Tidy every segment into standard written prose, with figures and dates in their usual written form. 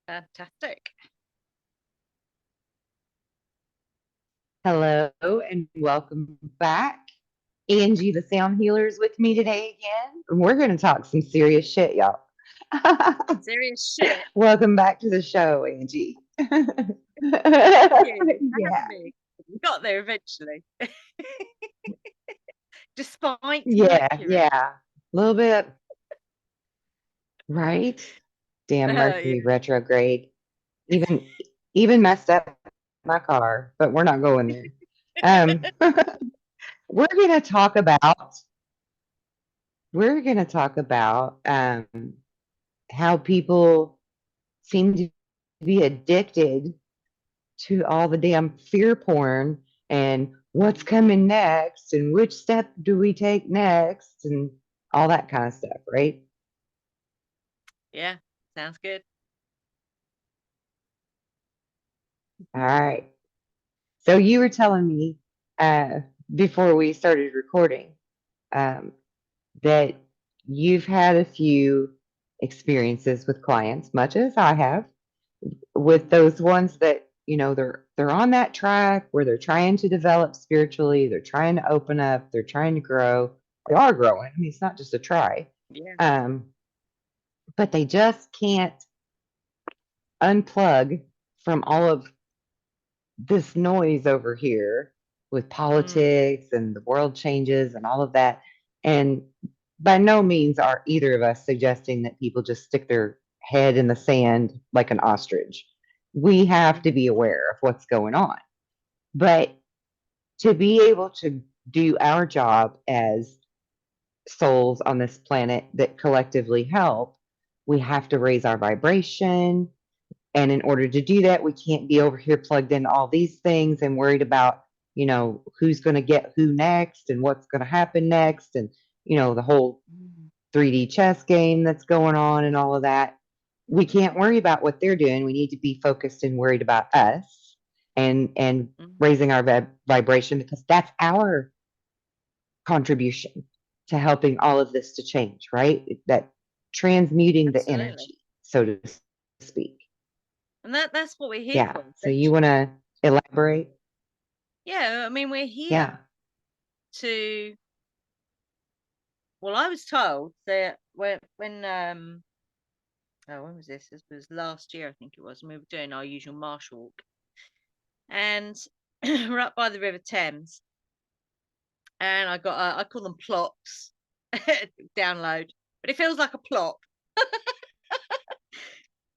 Fantastic. Hello and welcome back. Angie the Sound Healer is with me today again. And we're going to talk some serious shit, y'all. Serious shit. Welcome back to the show, Angie. Thank you for Yeah. having me. We got there eventually, despite Yeah. Mercury. Yeah. A little bit, right? Damn Yeah. Mercury retrograde. Even even messed up my car, but we're not going there. Um, we're going to talk about we're going to talk about how people seem to be addicted to all the damn fear porn and what's coming next and which step do we take next and all that kind of stuff, right? Yeah. Sounds good. All right. So you were telling me uh, before we started recording um, that you've had a few experiences with clients, much as I have, with those ones that they're on that track where they're trying to develop spiritually, they're trying to open up, they're trying to grow, they are growing. I mean, it's not just a try. Yeah. um but they just can't unplug from all of this noise over here with Mm. politics and the world changes and all of that. And by no means are either of us suggesting that people just stick their head in the sand like an ostrich. We have Mm. to be aware of what's going on. But to be able to do our job as souls on this planet that collectively help, we have to raise our vibration. And in order to do that, we can't be over here plugged in all these things and worried about, who's going to get who next and what's going to happen next. And, the whole Mm. 3D chess game that's going on and all of that. We can't worry about what they're doing. We need to be focused and worried about us and Mm. raising our vibration because that's our contribution to helping all of this to change, right? That transmuting the Absolutely. energy, so to speak. And that's what we're here Yeah. for, So you want essentially. to elaborate? Yeah. I mean, we're Yeah. here to. Well, I was told that when was this? This was last year, I think it was. And we were doing our usual marsh walk, and we're up by the River Thames, and I got I call them plops download, but it feels like a plop.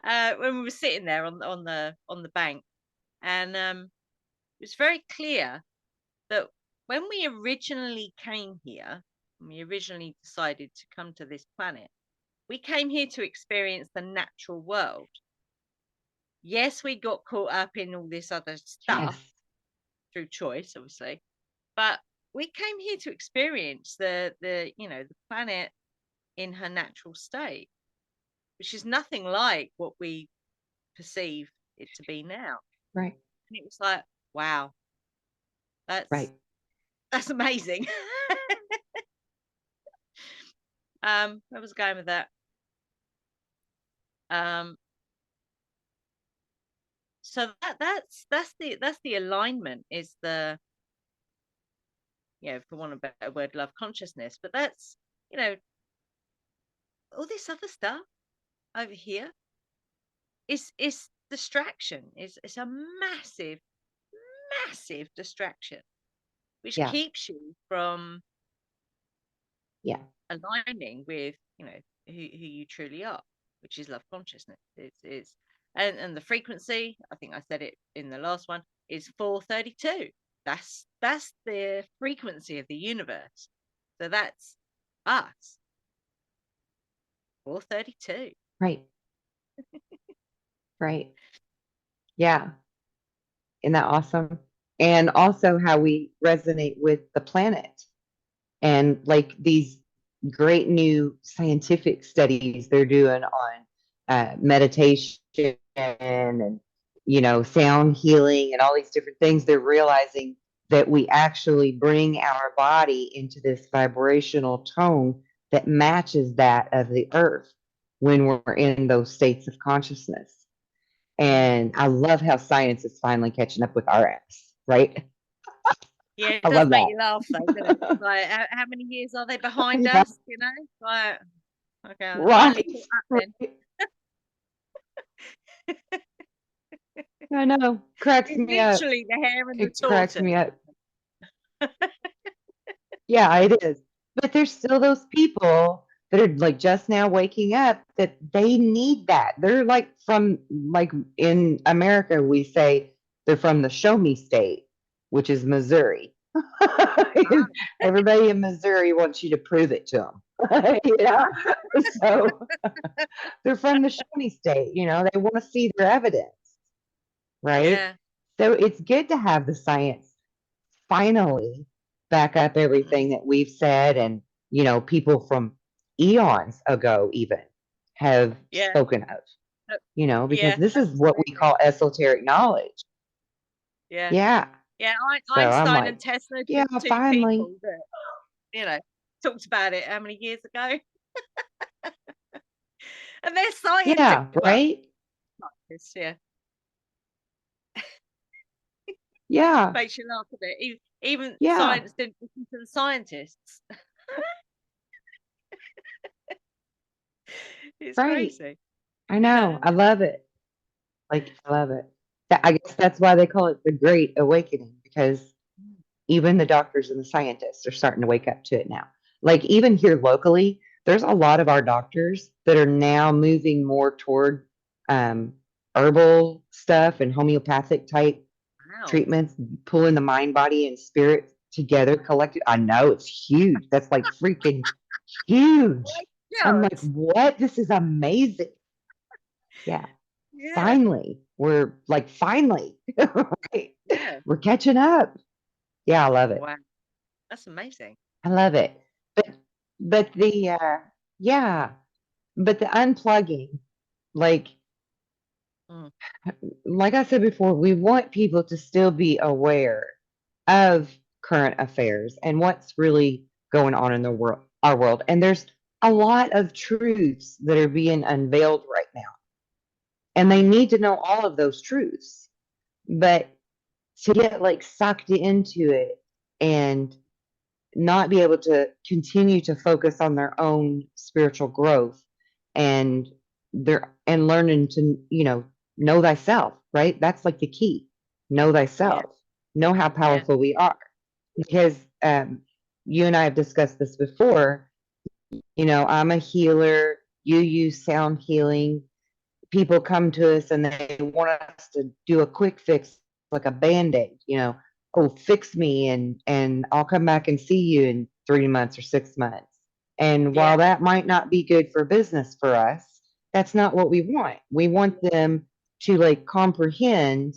When we were sitting there on the bank, and it was very clear that when we originally came here, when we originally decided to come to this planet, we came here to experience the natural world. Yes, we got caught up in all this other stuff Yes. through choice, obviously, but we came here to experience the planet in her natural state, which is nothing like what we perceive it to be now. Right. And it was like, wow, that's Right. that's amazing. Where was I going with that? Um, so that's the alignment is the for want of a better word, love consciousness. But that's you know all this other stuff over here is distraction. Is a massive, massive distraction, which Yeah. keeps you from Yeah. aligning with who you truly are, which is love consciousness. It's and the frequency, I think I said it in the last one, is 432. That's the frequency of the universe. So that's us, 432. Right. Right. Yeah. Isn't that awesome? And also how we resonate with the planet and like these great new scientific studies they're doing on meditation and sound healing and all these different things. They're realizing that we actually bring our body into this vibrational tone that matches that of the earth when we're in those states of consciousness. And I love how science is finally catching up with our ass, right? Yeah, it I does love make you laugh though, doesn't it? that. Like, how many years are they behind Yeah, us? You know, like, okay, I finally right, caught up then. right. I know. Cracks It's me up. literally the hare and the It cracks tortoise. me up. Yeah, it is. But there's still those people that are like just now waking up that they need that. They're like from, like, in America, we say they're from the show me state, which is Missouri. Everybody in Missouri wants you to prove it to them. Yeah. So they're from the show me state, they want to see their evidence, right? Yeah. So it's good to have the science finally back up everything that we've said, and people from eons ago even have Yeah. spoken of, Uh, because yeah, this is what we absolutely. call esoteric knowledge. Yeah. Yeah. Yeah, So I'm Einstein like, and Tesla, yeah, just two finally. people that, talked about it how many years ago? And they're Yeah, right. scientists, yeah. Yeah, Makes you laugh a bit. Even yeah, science didn't listen to the scientists. It's right. crazy. I know. I love it. Like, I love it. I guess that's why they call it the Great Awakening, because even the doctors and the scientists are starting to wake up to it now. Like, even here locally, there's a lot of our doctors that are now moving more toward um, herbal stuff and homeopathic type Wow. treatments, pulling the mind, body, and spirit together, collected. I know it's huge. That's like freaking huge. My I'm like, God. what? This is amazing. Yeah. Yeah. Finally, we're like, finally, right? Yeah. We're catching up. Yeah, I love it. Wow. That's amazing. I love it. But but the yeah, but the unplugging, like Mm. like I said before, we want people to still be aware of current affairs and what's really going on in the world, our world. And there's a lot of truths that are being unveiled right now. And they need to know all of those truths. But to get like sucked into it and not be able to continue to focus on their own spiritual growth and learning to know thyself, right? That's like the key. Know Yeah. thyself. Know how Yeah. powerful we are, because you and I have discussed this before. I'm a healer. You use sound healing. People come to us and they want us to do a quick fix, like a band-aid, oh, fix me, and I'll come back and see you in 3 months or 6 months. And Yeah. while that might not be good for business for us, that's not what we want. We want them to like comprehend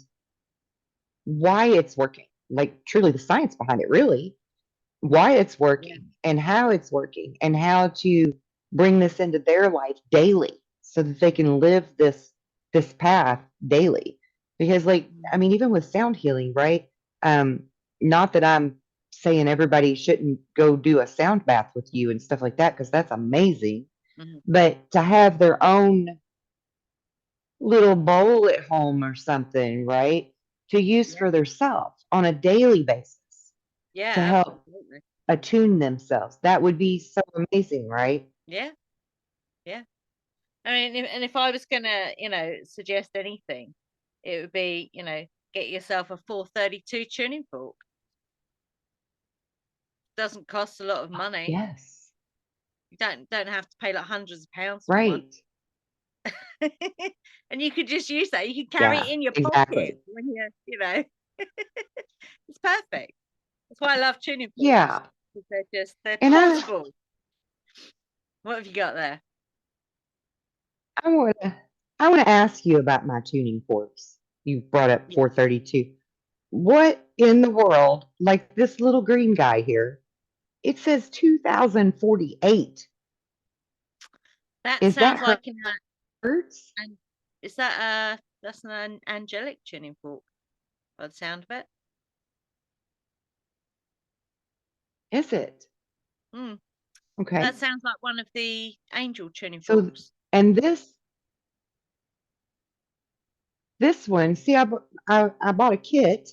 why it's working, like truly the science behind it, really, why it's Yeah. working and how it's working and how to bring this into their life daily so that they can live this path daily. Because, like, Mm. I mean, even with sound healing, right? um Not that I'm saying everybody shouldn't go do a sound bath with you and stuff like that, because that's amazing, Mhm. but to have their own little bowl at home or something, right, to use Yeah. for their self on a daily basis, to Yeah, help absolutely. attune themselves. That would be so amazing, right? Yeah. Yeah. I mean, if I was gonna, suggest anything, it would be, get yourself a 432 tuning fork. Doesn't cost a lot of money. Yes. You don't have to pay like hundreds of pounds for one. Right. And you could just use that. You can carry Yeah, it in your pocket exactly. when it's perfect. That's why I love tuning forks. Yeah. 'Cause they're And portable. What have you got there? I want to I want to ask you about my tuning forks. You brought up Yeah. 432. What in the world, like this little green guy here, it says 2048. That Is that sounds like hertz? and is that that's an angelic tuning fork by the sound of it. Is it? Hmm. That Okay. sounds like one of the angel tuning So, forks. and this This one, see, I bought a kit.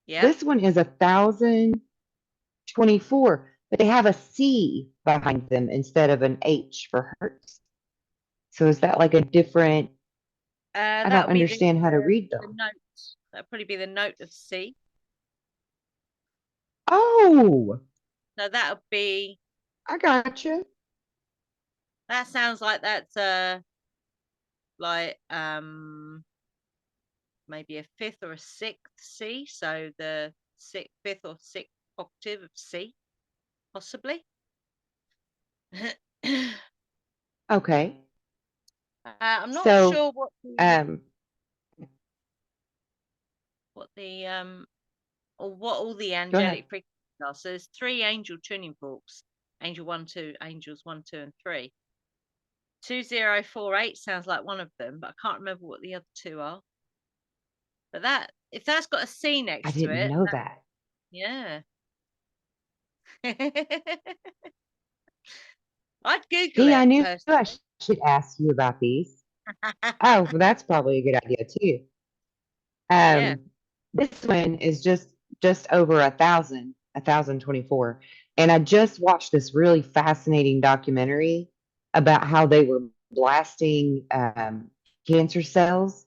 Yeah. This one is 1,024, but they have a C behind them instead of an H for hertz. So is that like a different? I That don't would be understand how to read the them. note. That'd probably be the note of C. Oh, So that would be. I gotcha. That sounds like that's like maybe a fifth or a sixth C. So the fifth or sixth octave of C, possibly. Okay. I'm not So, sure um, what the or what all the go ahead. angelic frequencies are. So there's three angel tuning forks: angel 1, 2, angels 1, 2, and 3. 2048 sounds like one of them, but I can't remember what the other two are. But that if that's got a C I next to didn't it, know that. yeah. I'd Google See, I it knew I personally. should ask you about these. Oh, well, that's probably a good idea too. Yeah. Um, this one is just over 1,024. And I just watched this really fascinating documentary about how they were blasting cancer cells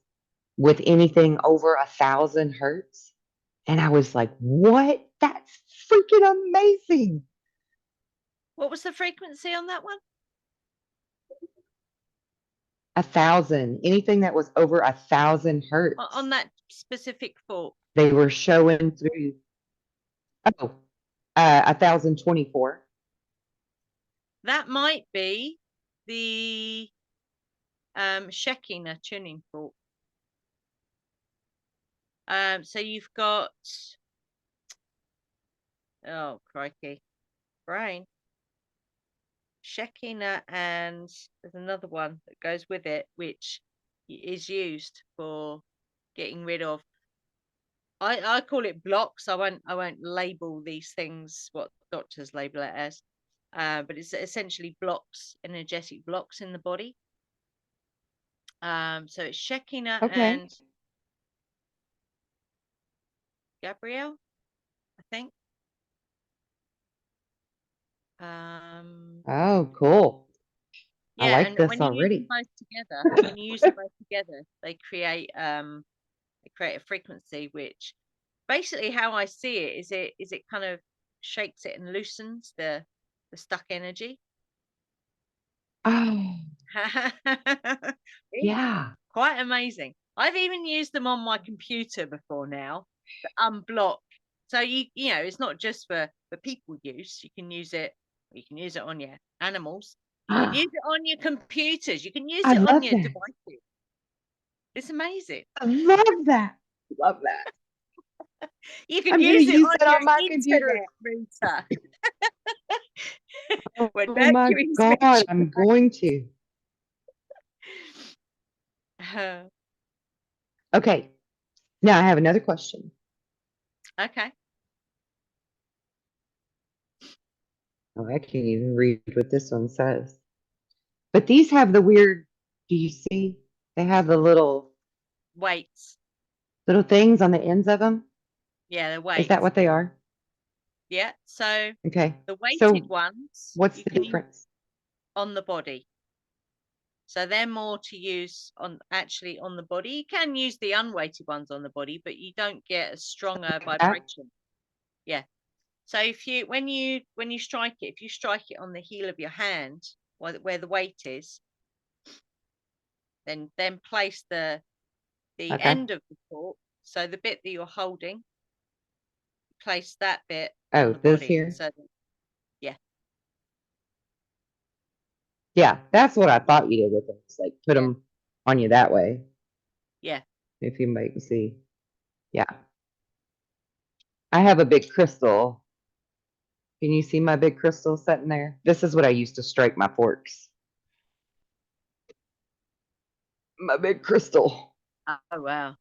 with anything over 1,000 hertz. And I was like, what? That's freaking amazing. What was the frequency on that one? 1,000, anything that was over 1,000 hertz, On that specific fork. they were showing through. Oh, 1,024. That might be the Shekinah tuning fork. So you've got, oh crikey, brain, Shekinah, and there's another one that goes with it, which is used for getting rid of. I call it blocks. I won't label these things what doctors label it as, but it's essentially blocks, energetic blocks in the body. So it's Shekinah Okay. and Gabrielle, I think. Um, Oh, cool. I yeah, like and this when you use them already. both together, they create a frequency which basically how I see it is it kind of shakes it and loosens the stuck energy. Oh, It's yeah. quite amazing. I've even used them on my computer before now to unblock. So you know it's not just for people use. You can use it on your animals. You can use it on your computers. You can use I it on love your that. devices. It's amazing. I love that. Love that. You can I'm going to use it use on that your on my computer. internet router when Oh my Mercury's God, I'm retrograde. going to. Okay. Now I have another question. Okay. Oh, I can't even read what this one says. But these have the weird, do you see? They have the Weights. little things on the ends of them. Yeah, the Is that weights. what they are? Yeah. So Okay. the weighted So ones what's you the can use difference? on the body. So they're more to use on actually on the body. You can use the unweighted ones on the body, but you don't get a stronger Like that? vibration. Yeah. So if you when you strike it, if you strike it on the heel of your hand, where the weight is, then place the Okay. end of the fork, so the bit that you're holding, place that bit on Oh, the this body. here? So that, yeah, Yeah, that's what I thought you did with them. It's like put yeah, them on you that way, yeah. if you might see. Yeah. I have a big crystal. Can you see my big crystal sitting there? This is what I used to strike my forks. My big crystal. Oh wow,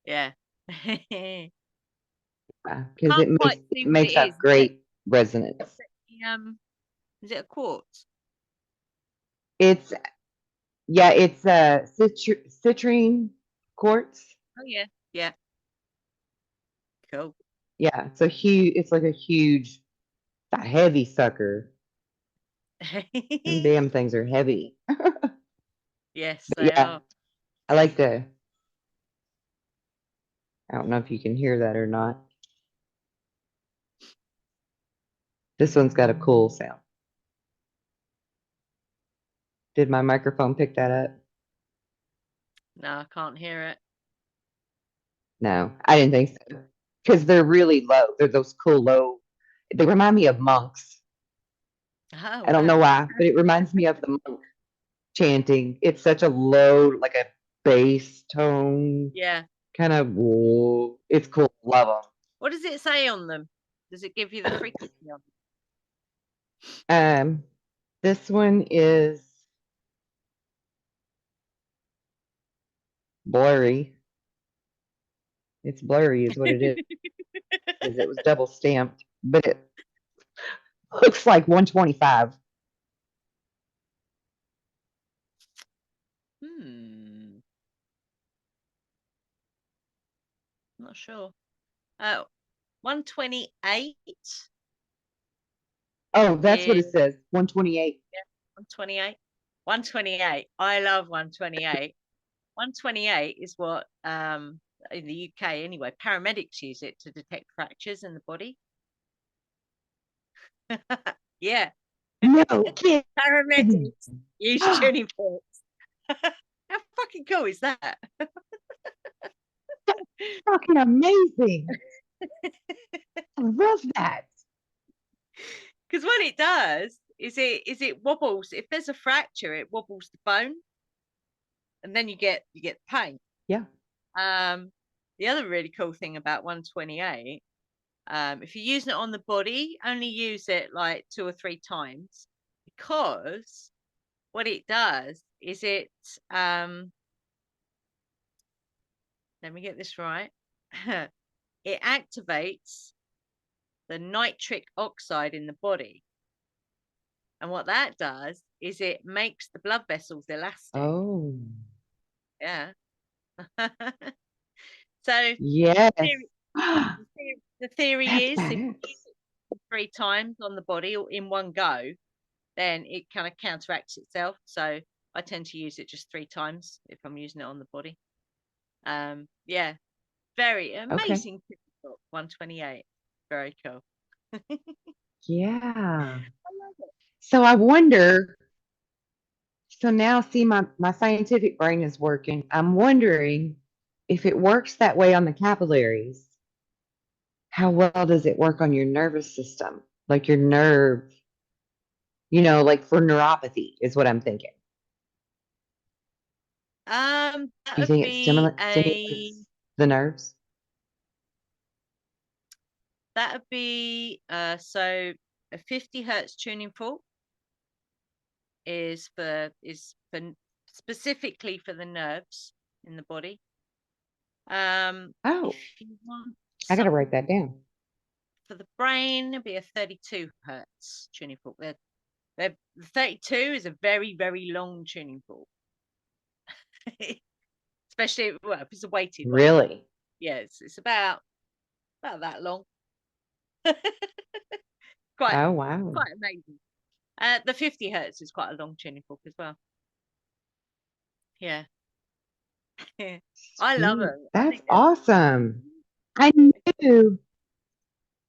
yeah. Can't Because it makes quite it see what it makes is. up great resonance. Is it a quartz? It's yeah, it's a citrine quartz. Oh yeah, yeah, cool. Yeah, it's a huge. It's like a huge, a heavy sucker. Them damn things are heavy. Yes, But they yeah, are. I like the. I don't know if you can hear that or not. This one's got a cool sound. Did my microphone pick that up? No, I can't hear it. No, I didn't think so. Because they're really low. They're those cool low. They remind me of monks. Oh I don't know wow. why, but it reminds me of the monk chanting. It's such a low, like a bass tone, Yeah. kind of. Whoa. It's cool. Love What does it say on them? Does it give you the them. frequency on This one is blurry. It's blurry, is what it is. It was double stamped, but it looks like 125. Hmm. Not sure. 128 Oh, that's what is it says. 128. yeah, 128. 128. I love 128. 128 is what in the UK anyway, paramedics use it to detect fractures in the body. Yeah. No kidding. Paramedics use tuning forks. How fucking cool is that? Fucking amazing. I love that. Because what it does is it wobbles. If there's a fracture, it wobbles the bone, and then you get pain. Yeah. The other really cool thing about 128, if you're using it on the body, only use it like 2 or 3 times, because what it does is let me get this right. It activates the nitric oxide in the body. And what that does is it makes the blood vessels elastic. Oh. Yeah. So Yes. theory- the theory That's is if you badass. use it 3 times on the body or in one go, then it kind of counteracts itself. So I tend to use it just 3 times if I'm using it on the body. Yeah, very Okay. amazing. 128. Very cool. Yeah. I love it. So I wonder, so now see my scientific brain is working. I'm wondering if it works that way on the capillaries, how well does it work on your nervous system? Like your nerve, like for neuropathy is what I'm thinking. That Do you would think it be stimulates the nerves? so a 50 hertz tuning fork is for specifically for the nerves in the body. If Oh, you want I got to some write that down. for the brain, it'll be a 32 hertz tuning fork. The 32 is a very, very long tuning fork, especially if it's a weighted one. Really? Yeah, it's about that long. quite Oh, wow. quite amazing. The 50 hertz is quite a long tuning fork as well. Yeah. I love Sweet. them. I That's think awesome. I knew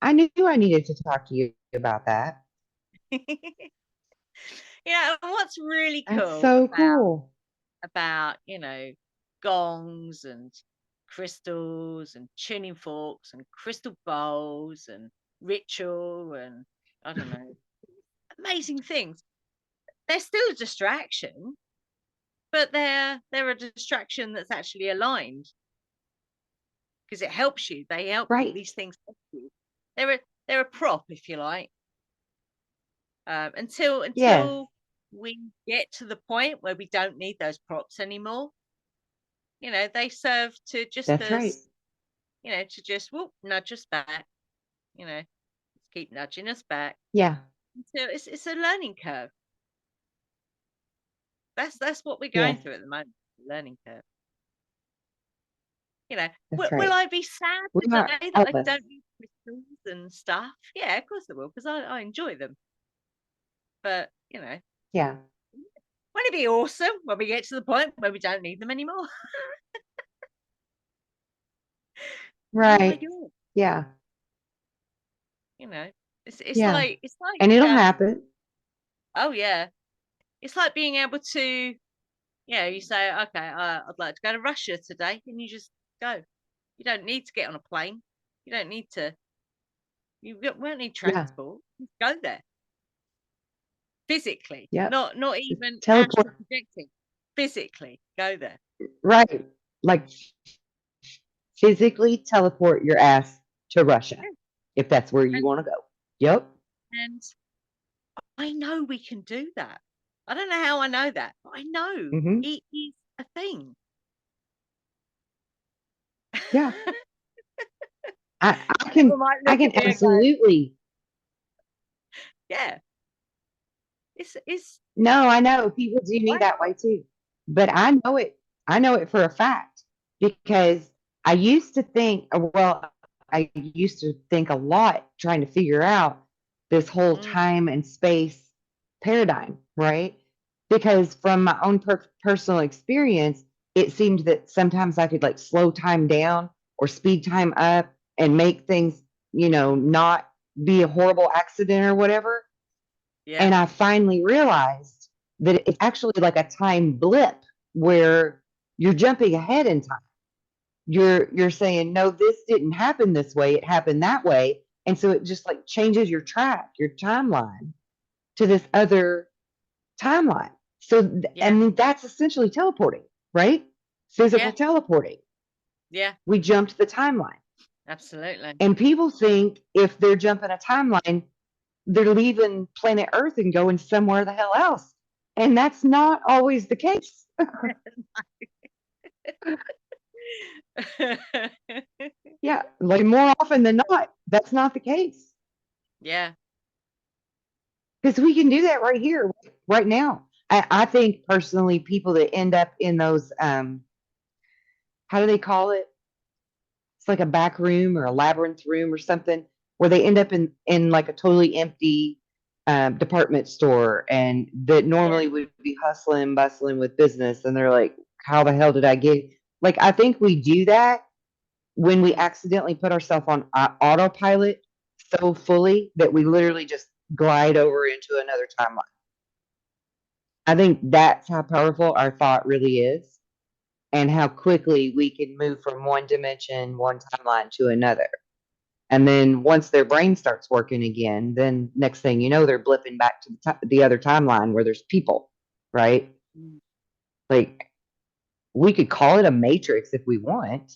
I knew I needed to talk to you about that. they're and what's really That's cool so cool. about gongs and crystals and tuning forks and crystal bowls and ritual and I don't know, amazing things. They're still a distraction, but they're a distraction that's actually aligned because it helps you. They help you. Right. These things help you. They're a prop, if you like. Until Yes, we get to the point where we don't need those props anymore. They serve to just that's right. as to just whoop, nudge us back. Just keep nudging us back. Yeah. So it's a learning curve. That's what we're going Yes. through at the moment. Learning curve. That's will right. I be sad We the are day that all I of us. don't use crystals and stuff? Yeah, of course I will, because I enjoy them. But, Yeah. won't it be awesome when we get to the point where we don't need them anymore? Oh my Right. God. Yeah. You know, it's Yeah. like, And it'll happen. oh yeah. It's like being able to, you say, okay, I'd like to go to Russia today, and you just go. You don't need to get on a plane. You don't need to. Won't need Yeah. transport. Just go there physically, Yep. not Just even astral teleport. projecting. Physically, go there. Right. Like physically teleport your ass to Russia Yeah. if that's where you And want to go. Yep. and I know we can do that. I don't know how I know that, but I know Hmm. it is a thing. Yeah. I People can might I look can at me and go, absolutely. "Yeah, it's No, I know people do me why that not?" way too. But I know it. I know it for a fact because I used to think, well, I used to think a lot trying to figure out this whole Mm, time and space paradigm, right? Because from my own personal experience, it seemed that sometimes I could like slow time down or speed time up and make things, not be a horrible accident or whatever. yeah, And I finally realized that it's actually like a time blip where you're jumping ahead in time. You're saying, no, this didn't happen this way, it happened that way. And so it just like changes your track, your timeline to this other timeline. So I yeah, mean that's essentially teleporting, right? Physical yeah, teleporting. yeah, We jumped the timeline. absolutely. And people think if they're jumping a timeline, they're leaving planet Earth and going somewhere the hell else. And that's not always the case. Yeah, like more often than not, that's not the case. Yeah, Because we can do that right here, right now. I think personally, people that end up in those, how do they call it? It's like a back room or a labyrinth room or something, where they end up in like a totally empty department store, and that yeah, normally would be hustling, bustling with business, and they're like, "How the hell did I get?" Like, I think we do that when we mm, accidentally put ourselves on autopilot so fully that we literally just glide over into another timeline. I think that's how powerful our thought really is, and how quickly we can move from one dimension, one timeline to another. And then once their brain starts working again, then next thing you know, they're blipping back to the other timeline where there's people, right? mm. Like we could call it a matrix if we want,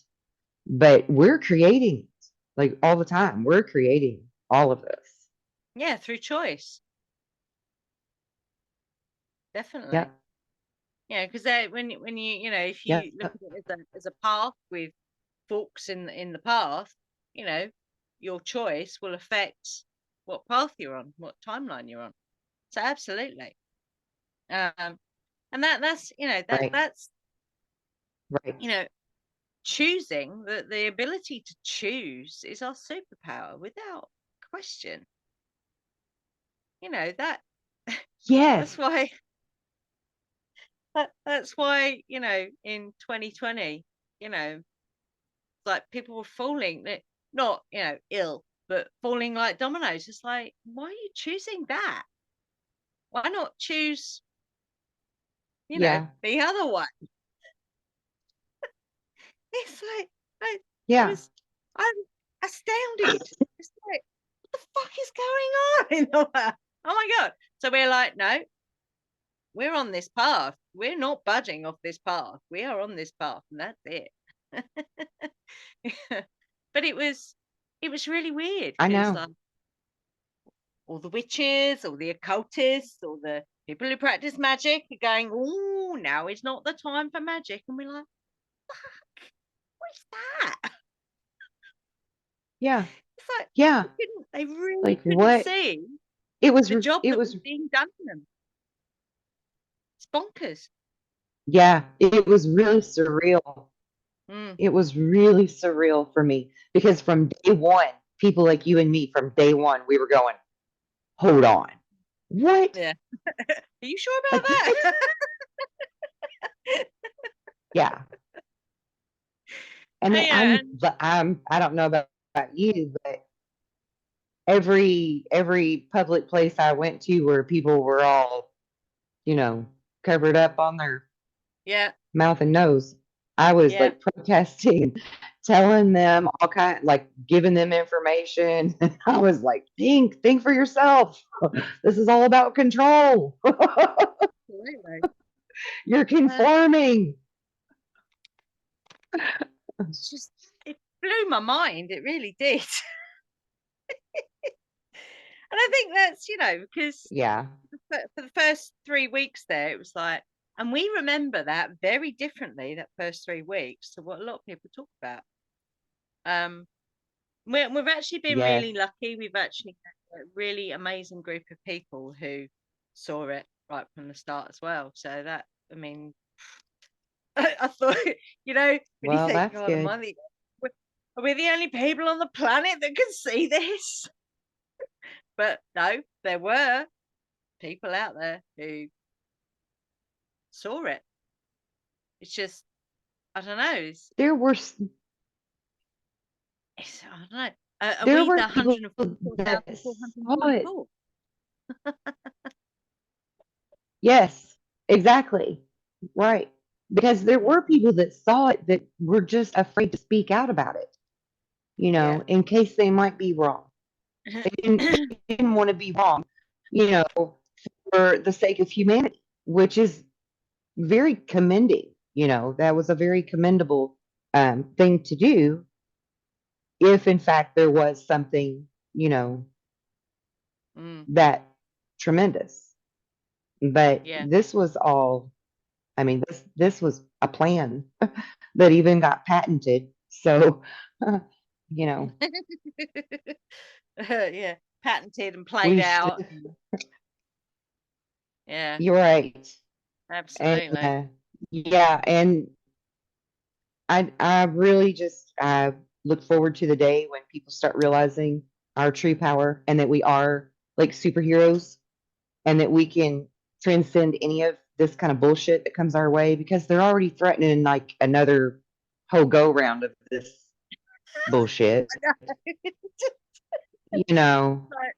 but we're creating it like all the time. We're creating all of this. Yeah, through choice, Yeah. definitely. Yeah, because when if Yeah. you look at it as a path with forks in the path, you know, your choice will affect what path you're on, what timeline you're on. So absolutely. Um, and that's Right. that's Right. you know choosing the ability to choose is our superpower without question. That Yes. that's why that's why in 2020, like people were falling, not ill, but falling like dominoes. It's like, why are you choosing that? Why not choose Yeah. the other one? It's like I Yeah. was I'm astounded. It's like, what the fuck is going on in the world? Oh my god! So we're like, no, we're on this path. We're not budging off this path. We are on this path, and that's it. But it was really weird I because know. like all the witches, all the occultists, all the people who practice magic are going, oh, now is not the time for magic. And we're like, what's that? Yeah. It's like Yeah. they really Like couldn't what? see It was, the job it that was was, being done to them. It's bonkers. yeah, it was really surreal. Mm. It was really surreal for me because from day one, people like you and me, from day one, we were going, hold on. What? Yeah. Are you sure about Like what? that? Yeah. And Oh, then yeah, and I don't know about you, but every public place I went to where people were all, you know, covered up on their yeah, mouth and nose, I was yeah. like protesting, telling them all kind, like giving them information. I was like, think for yourself. This is all about control. Absolutely. You're And conforming. it's just, it blew my mind. It really did. And I think that's, because Yeah. for the first 3 weeks there, it was like, and we remember that very differently, that first 3 weeks, to what a lot of people talk about. Um, we've actually been Yes. really lucky. We've actually had a really amazing group of people who saw it right from the start as well. So that, I mean, I thought, when you Well, think, that's God, good. are we the only people on the planet that can see this? But no, there were people out there who saw it. It's just, I don't know. There were I don't know. Are there we the were people that saw it. 144,444? Yes, exactly. Right. Because there were Mm. people that saw it that were just afraid to speak out about it, Yeah. in case they might be wrong. They didn't want to be wrong, you know, for the sake of humanity, which is very commending. That was a very commendable thing to do if, in fact, there was something, Mm, that tremendous. But yeah. this was all, I mean, this was a plan that even got patented. So, you know, Yeah. Patented and played we out. should. Yeah, You're right, and absolutely. yeah, and I really just look forward to the day when people start realizing our true power and that we are like superheroes and that we can transcend any of this kind of bullshit that comes our way because they're already threatening like another whole go round of this bullshit, you know, Like,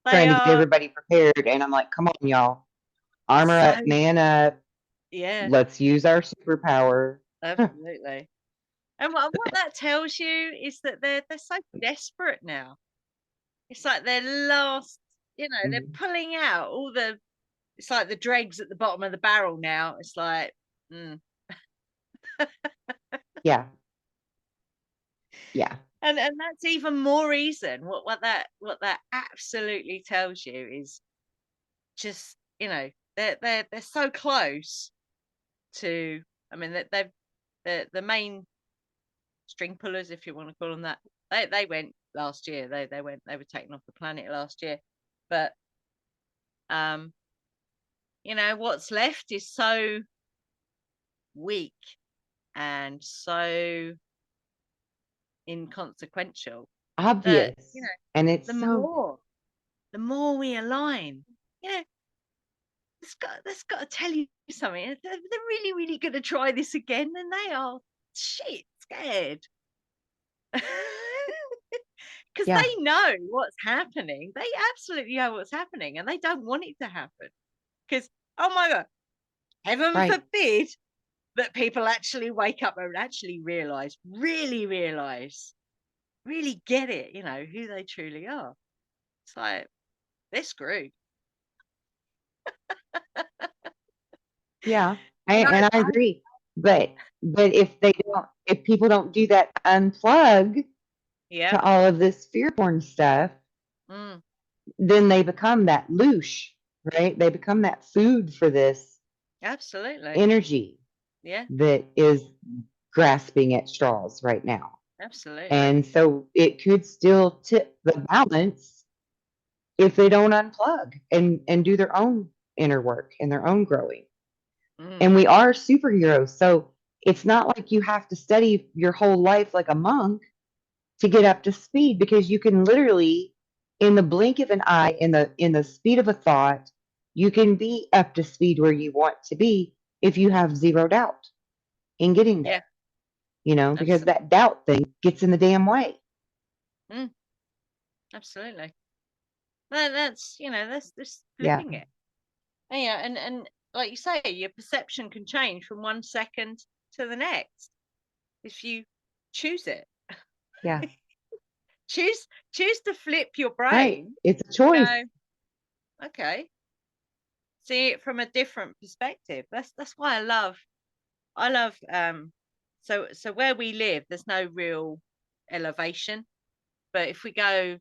they trying to get are everybody prepared. And I'm like, come on, y'all, armor so, up, man up, yeah, let's use our superpower. absolutely. And what that tells you is that they're so desperate now. It's like they're lost, they're Mhm. pulling out all the, it's like the dregs at the bottom of the barrel now. It's like, mm. Yeah, yeah, And that's even more reason. What that absolutely tells you is just, they're so close to, I mean, that they've the main string pullers, if you want to call them that, they went last year. They were taken off the planet last year. But um, what's left is so weak and so inconsequential that, obvious. And it's the so, more the more we align, you know, that's got to tell you something. They're really, really going to try this again, and they are shit scared. Because yeah, they know what's happening. They absolutely know what's happening, and they don't want it to happen. Because, oh my God, heaven right. forbid that people actually wake up and actually realize, really realize, really get it, who they truly are. It's like, they're screwed. Yeah. And And I agree. But if people don't do that unplug yeah, to all of this fear porn stuff, mm, then they become that loosh, right? They become that food for this absolutely. energy Yeah, that is grasping at straws right now. absolutely. And so it could still tip the balance if they don't unplug and do their own inner work and their own growing. Mm, And we are superheroes. So It's not like you have to study your whole life like a monk to get up to speed, because you can literally, in the blink of an eye, in the speed of a thought, you can be up to speed where you want to be if you have zero doubt in getting Yeah, there. You know, because absolutely. that doubt thing gets in the damn way. Mm, absolutely. That's that's just Yeah. flipping it. Yeah, and like you say, your perception can change from 1 second to the next if you choose it. Yeah. choose to flip your Right. brain It's a and choice. go, okay, see it from a different perspective. That's why I love so where we live, there's no real elevation. But if we go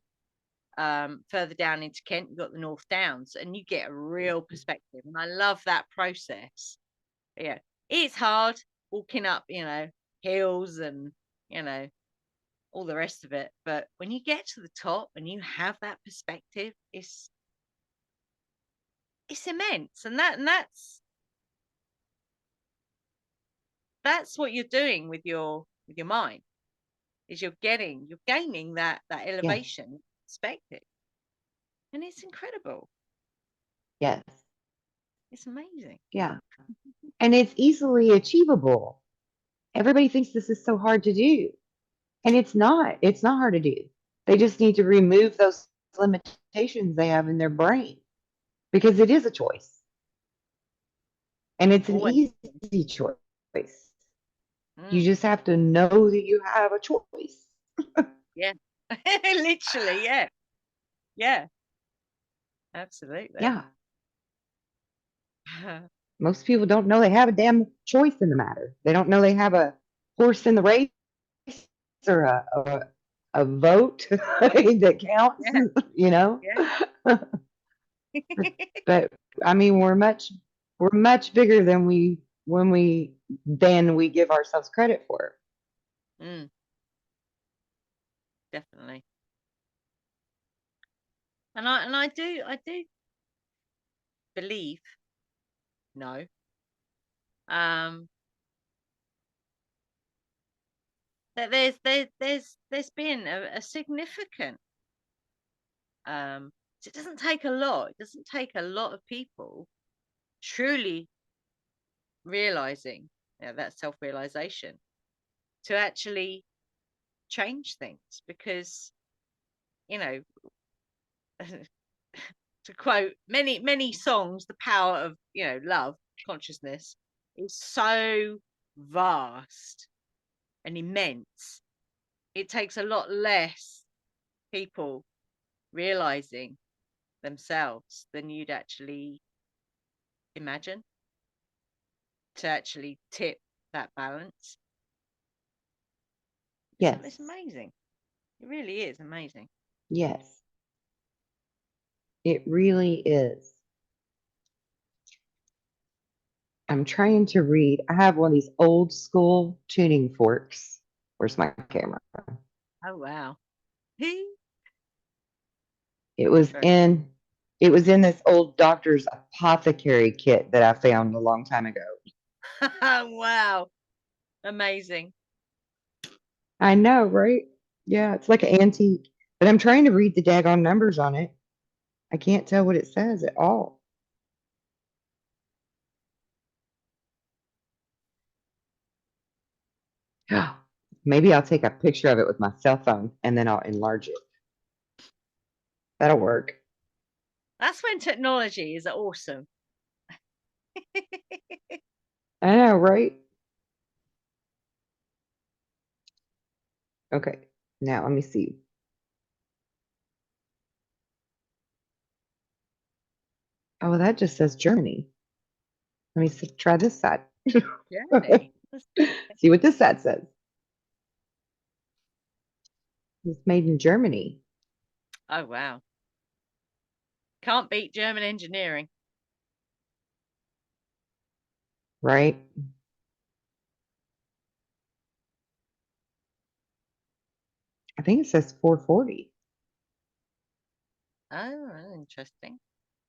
further down into Kent, you've got the North Downs, and you get a real perspective. And I love that process. Yeah, it's hard walking up, hills and you know all the rest of it. But when you get to the top and you have that perspective, it's immense, and that's what you're doing with your mind. Is you're gaining that Yes. elevation perspective, and it's incredible. Yes. It's amazing. Yeah. And it's easily achievable. Everybody thinks this is so hard to do. And it's not. It's not hard to do. They just need to remove those limitations they have in their brain, because it is a choice. And it's an Always. easy choice. You Mm, just have to know that you have a choice. yeah. Literally, yeah. Yeah, absolutely. Yeah. Most people don't know they have a damn choice in the matter. They don't know they have a horse in the race, or a vote that counts, Yeah, you know? yeah. But I mean, we're much bigger than we give ourselves credit for. Mm, definitely. And I do believe, no, um, that there's been a significant so it doesn't take a lot. It doesn't take a lot of people truly realizing, that self-realization to actually change things because, you know, to quote many songs, the power of, love, consciousness is so vast and immense. It takes a lot less people realizing themselves than you'd actually imagine to actually tip that balance. It's Yes. amazing. It really is amazing. Yes. It really is. I'm trying to read. I have one of these old school tuning forks. Where's my camera? Oh wow. It was Very in it was in this old doctor's apothecary kit that I found a long time ago. wow. Amazing. I know, right? Yeah, it's like an antique. But I'm trying to read the daggone numbers on it. I can't tell what it says at all. Maybe I'll take a picture of it with my cell phone and then I'll enlarge it. That'll work. That's when technology is awesome. I know, right? Okay. Now let me see. Oh, that just says Germany. Let me try this side. Germany. See what this side says. It's made in Germany, Oh wow. Can't beat German engineering. right? I think it says 440. Oh, interesting.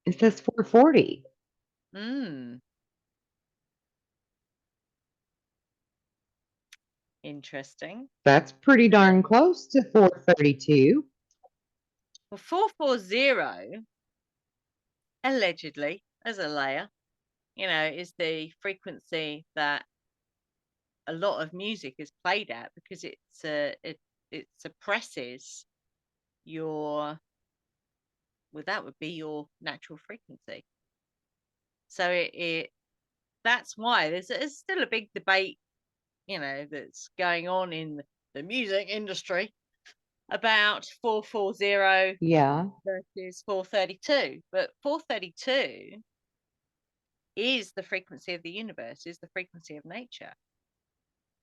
It says 440. Mm. Interesting. That's pretty darn close to 432. Well, 440, allegedly, as a layer, is the frequency that a lot of music is played at, because it suppresses your, well, that would be your natural frequency. So it that's why there's still a big debate, that's going on in the music industry about 440 Yeah. versus 432. But 432 is the frequency of the universe, is the frequency of nature,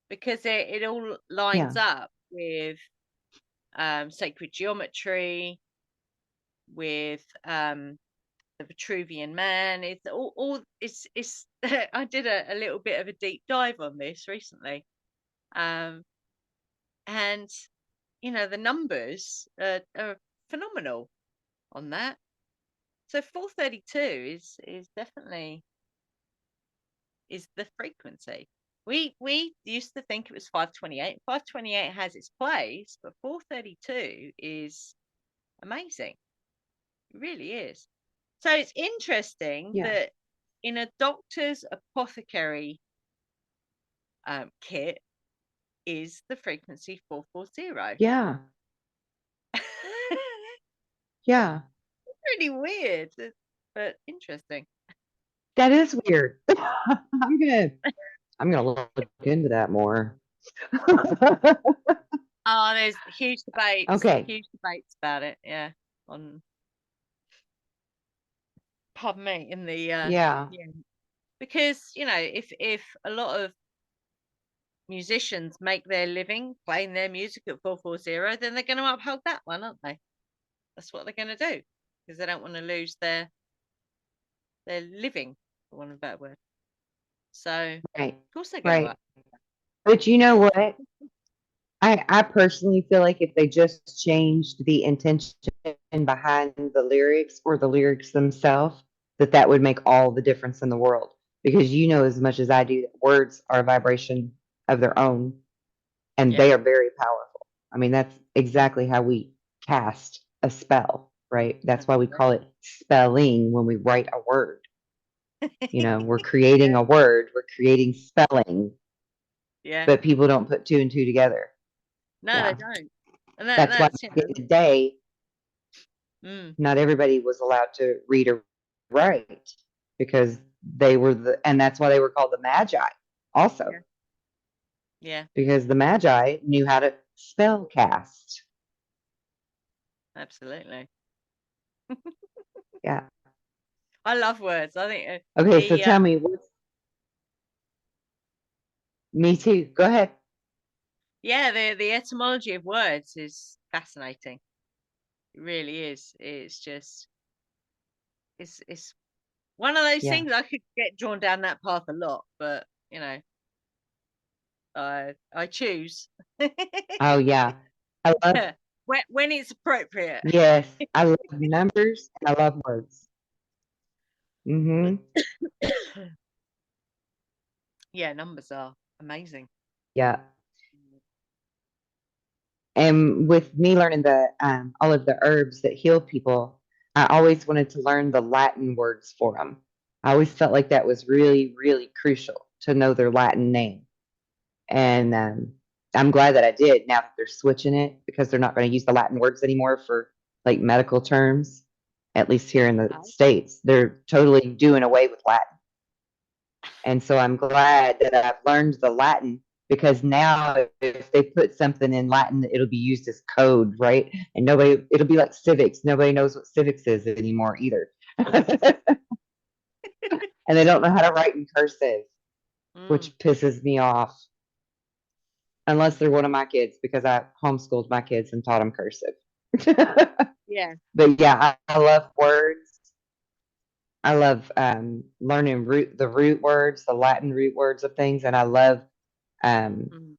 because it all lines Yeah. up with sacred geometry, with the Vitruvian Man. It's all it's I did a little bit of a deep dive on this recently. Um and the numbers are phenomenal on that. So 432 is definitely is the frequency. We used to think it was 528. 528 has its place, but 432 is amazing. It really is. So it's interesting Yeah. that in a doctor's apothecary kit is the frequency 440. Yeah. Yeah. Really weird, but interesting. That is weird. I'm gonna look into that more. Oh, there's Okay. huge debates about it. Yeah, on pardon me, in the Yeah. yeah, because if a lot of musicians make their living playing their music at 440, then they're going to uphold that one, aren't they? That's what they're going to do, because they don't want to lose their living, for want of a better word. So, of Right. course, they're going to Right. up. But you know what? I personally feel like if they just changed the intention behind the lyrics or the lyrics themselves, that would make all the difference in the world. Because you know as much as I do that words are a vibration of their own, and Yeah. they are very powerful. I mean, that's exactly how we cast a spell, right? That's That's why we call it spelling when we write a word. right. We're creating Yeah. a word, we're creating spelling, Yeah. but people don't put two and two together. No, they Yeah. don't. And That's why that's back in the day, mm, not everybody was allowed to read or write because they were and that's why they were called the Magi also, yeah. Yeah. because the Magi knew how to spell cast. Absolutely. Yeah. I love words. I think Okay, so the tell me what's me too. Go ahead. yeah, the etymology of words is fascinating. It really is. It's one of those Yeah. things. I could get drawn down that path a lot, but I choose. Oh yeah. I love when it's appropriate. yes. I love numbers and I love words. Mm-hmm. Yeah, numbers are amazing. Yeah. And with me learning the all of the herbs that heal people, I always wanted to learn the Latin words for them. I always felt like that was really, really crucial to know their Latin name. And I'm glad that I did now that they're switching it because they're not going to use the Latin words anymore for like medical terms, at least here in the Oh, States. They're totally doing away with Latin. And so I'm glad that I've learned the Latin because now if they put something in Latin, it'll be used as code, right? And it'll be like civics. Nobody knows what civics is anymore either. And they don't know how to write in cursive, mm, which pisses me off. Unless they're one of my kids because I homeschooled my kids and taught them cursive. yeah. But yeah, I love words. I love learning the root words, the Latin root words of things, and I love um, Mm,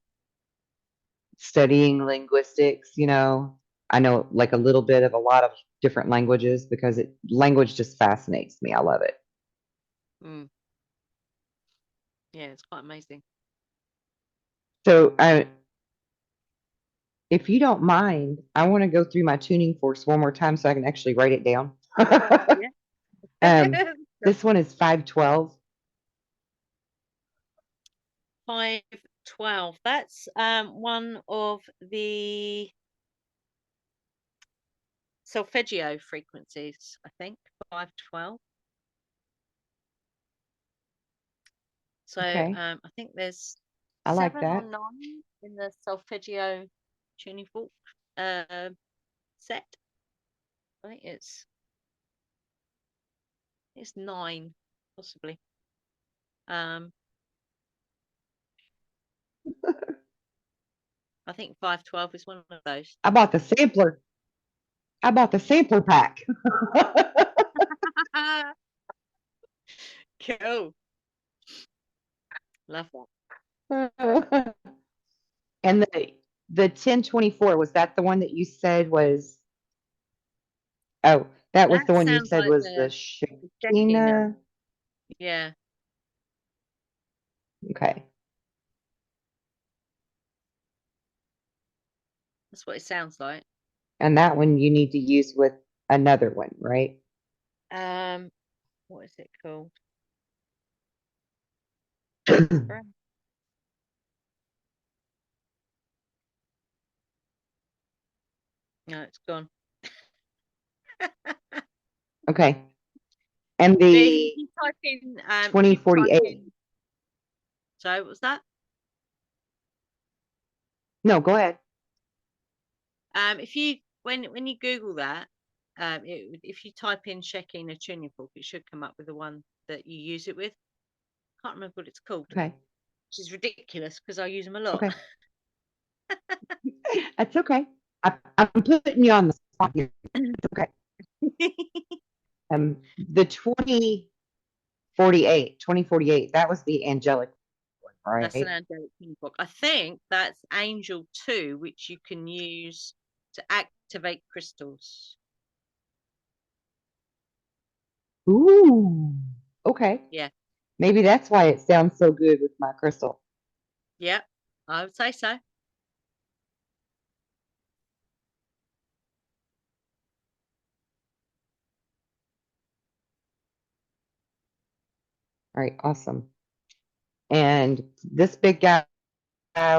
studying linguistics. I know like a little bit of a lot of different languages because language just fascinates me. I love it. mm. Yeah, it's quite amazing. So, if you don't mind, I want to go through my tuning forks one more time so I can actually write it down. Yeah. This one is 512. 512. That's one of the solfeggio frequencies, I think. 512. So Okay, I think there's I like 7 or that. 9 in the solfeggio tuning fork set. I think it's 9 possibly. I think 512 is one of those. I bought the sampler. I bought the sampler pack. Cool. Love that. And the 1024, was that the one that you said was, oh, that was That the one you sounds said like was the the Shekinah. Shekinah? Yeah, Okay. that's what it sounds like. And that one you need to use with another one, right? Um, what is it called? Brown. No, it's gone. Okay. And But if the you type in, if you type 2048. in, so what was that? No, go ahead. If you when you Google that, if you type in Shekinah tuning fork, it should come up with the one that you use it with. Can't remember what it's called, Okay. which is ridiculous because I use them a lot. Okay. That's okay. I'm putting you on the spot here. It's okay. The 2048, that was the angelic one, That's an right? angelic tuning fork. I think that's Angel 2, which you can use to activate crystals. Ooh. Okay. Yeah, Maybe that's why it sounds so good with my crystal. yeah, I would say so. All right, awesome. And this big guy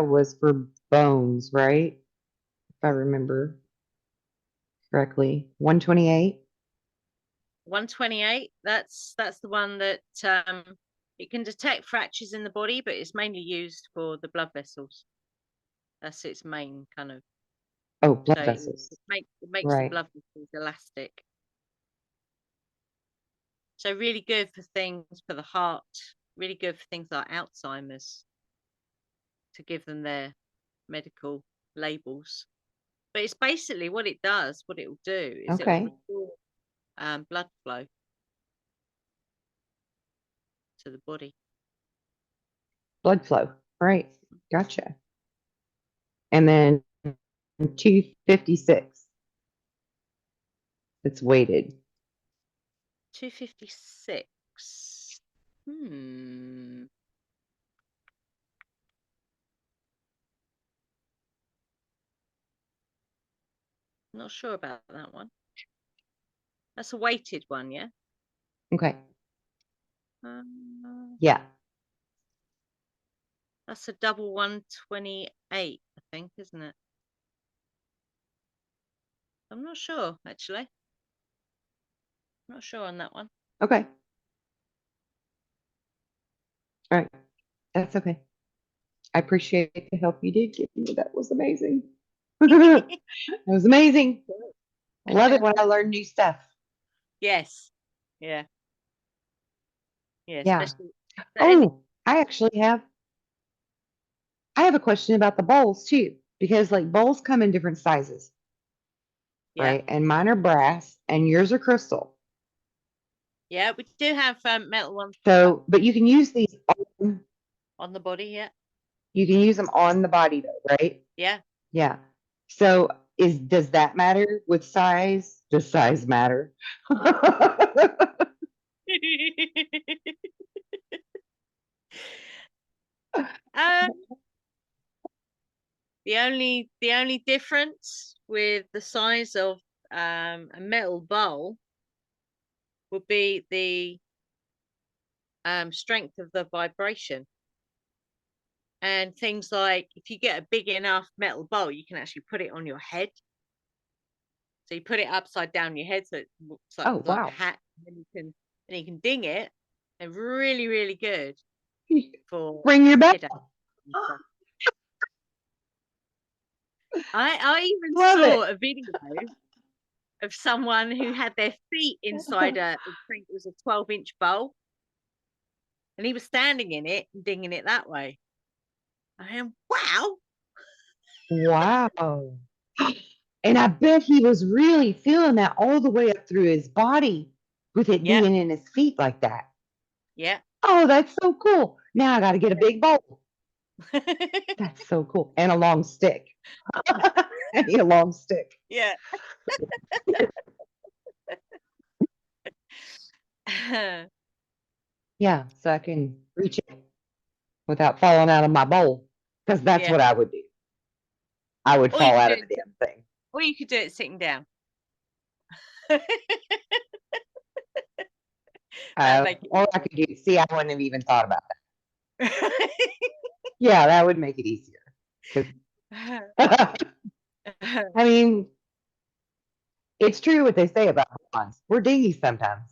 was for bones, right? If I remember correctly. 128. 128. That's the one that it can detect fractures in the body, but it's mainly used for the blood vessels. That's its main kind of. Oh, So blood vessels. it makes the Right. blood vessels elastic. So really good for things for the heart. Really good for things like Alzheimer's to give them their medical labels. But it's basically what it does. What it will do is it will Okay. restore blood flow to the body. Blood flow. Right. Gotcha. And then 256. It's weighted. 256. Hmm. Not sure about that one. That's a weighted one, yeah? Okay. Um, Yeah. that's a double 128, I think, isn't it? I'm not sure, actually. Not sure on that one. Okay. All right. That's okay. I appreciate the help you did give me. That was amazing. That was amazing. I love it when I learn new stuff. Yes. Yeah. Yeah. Yeah. Especially. Oh, I have a question about the bowls too, because like bowls come in different sizes, Yeah. right? And mine are brass and yours are crystal. Yeah. We do have metal ones So, but you can use these on the body. Yeah. you can use them on the body though, right? Yeah. Yeah. So does that matter with size? Does size matter? um, the only difference with the size of a metal bowl would be the strength of the vibration. And things like if you get a big enough metal bowl, you can actually put it on your head. So you put it upside down your head, so it looks Oh, like a wow. hat, and you can ding it. They're really, really good for Ring your bell. headache and stuff. I even Love saw it. a video of someone who had their feet inside I think it was a 12-inch bowl, and he was standing in it and dinging it that way. I am wow. Wow. And I bet he was really feeling that all the way up through his body with it Yeah, being in his feet like that. yeah. Oh, that's so cool. Now I got to get a big bowl. That's so cool. And a long stick. I need a long stick. Yeah. Yeah, so I can reach it without falling out of my bowl. Because that's Yeah. what I would do. I would Or you fall could out do of it the damn thing. or you could do it sitting down. That'd make Or I could do, see, I wouldn't have even thought about that. Yeah, that would make it easier. Because, I mean, it's true what they say about bonds. We're dingy sometimes.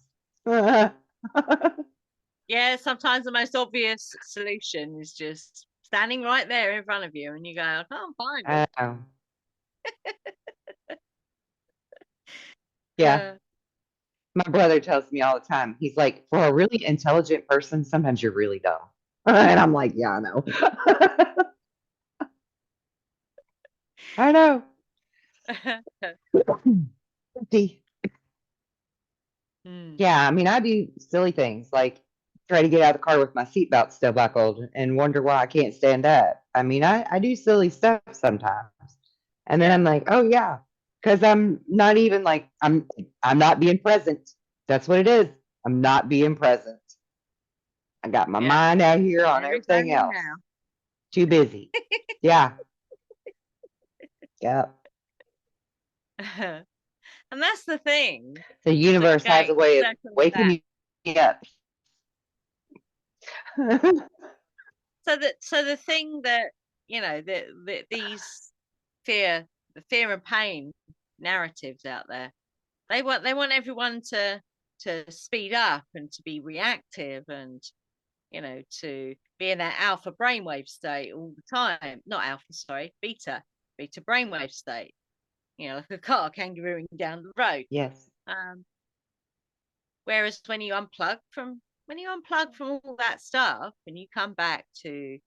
Yeah, sometimes the most obvious solution is just standing right there in front of you and you go, I can't find it. Yeah. My brother tells me all the time. He's like, for a really intelligent person, sometimes you're really dumb. And I'm like, yeah, I know. I know. Yeah, I mean, I do silly things like try to get out of the car with my seatbelt still buckled and wonder why I can't stand up. I mean, I do silly stuff sometimes. And then Yeah. I'm like, oh yeah, because I'm not even like I'm not being present. That's what it is. I'm not being present. I got my Yeah. mind out here on There is everything only else. Too busy. Yeah. Yeah. now. And that's the thing. The universe has a way of Circle waking you up. So the thing that these the fear and pain narratives out there, they want everyone to speed up and to be reactive and to be in that alpha brainwave state all the time. Not alpha, sorry, beta brainwave state. Like a car kangarooing down the road. Yes. Whereas when you unplug from all that stuff and you come back to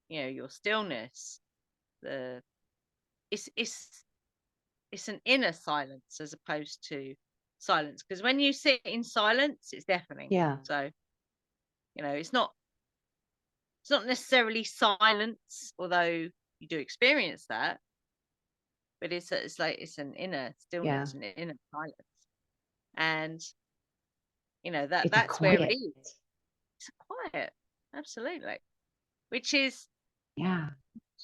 your stillness, the it's an inner silence as opposed to silence, because when you sit in silence it's deafening. Yeah. So it's not necessarily silence, although you do experience that, but it's an inner stillness, Yeah. an inner silence. And It's a that's where it quiet. is. It's quiet, absolutely, which is Yeah.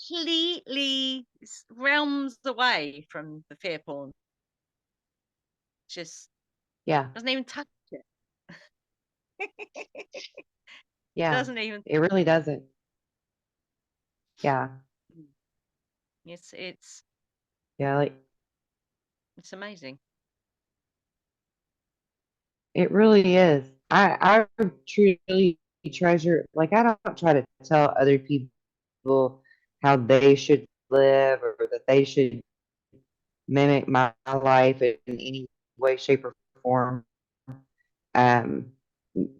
completely realms away from the fear porn. Just Yeah. doesn't even touch it. Yeah. Doesn't even. It really doesn't. Yeah. It's Yeah. Like it's amazing. it really is. I truly treasure, like, I don't try to tell other people how they should live or that they should mimic my life in any way, shape, or form. Um,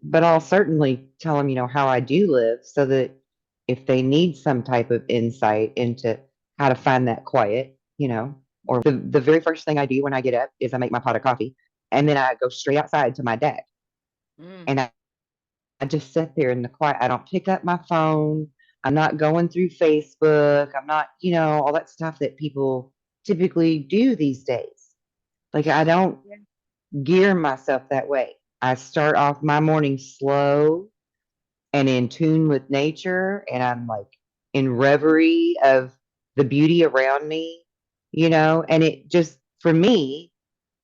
but I'll certainly tell them, how I do live so that if they need some type of insight into how to find that quiet, or the very first thing I do when I get up is I make my pot of coffee and then I go straight outside to my deck and I just sit there in the quiet. I don't pick up my phone. I'm not going through Facebook. I'm not, all that stuff that people typically do these days. Like I don't gear myself that way. I start off my morning slow and in tune with nature, and I'm like in reverie of the beauty around me, and it just, for me,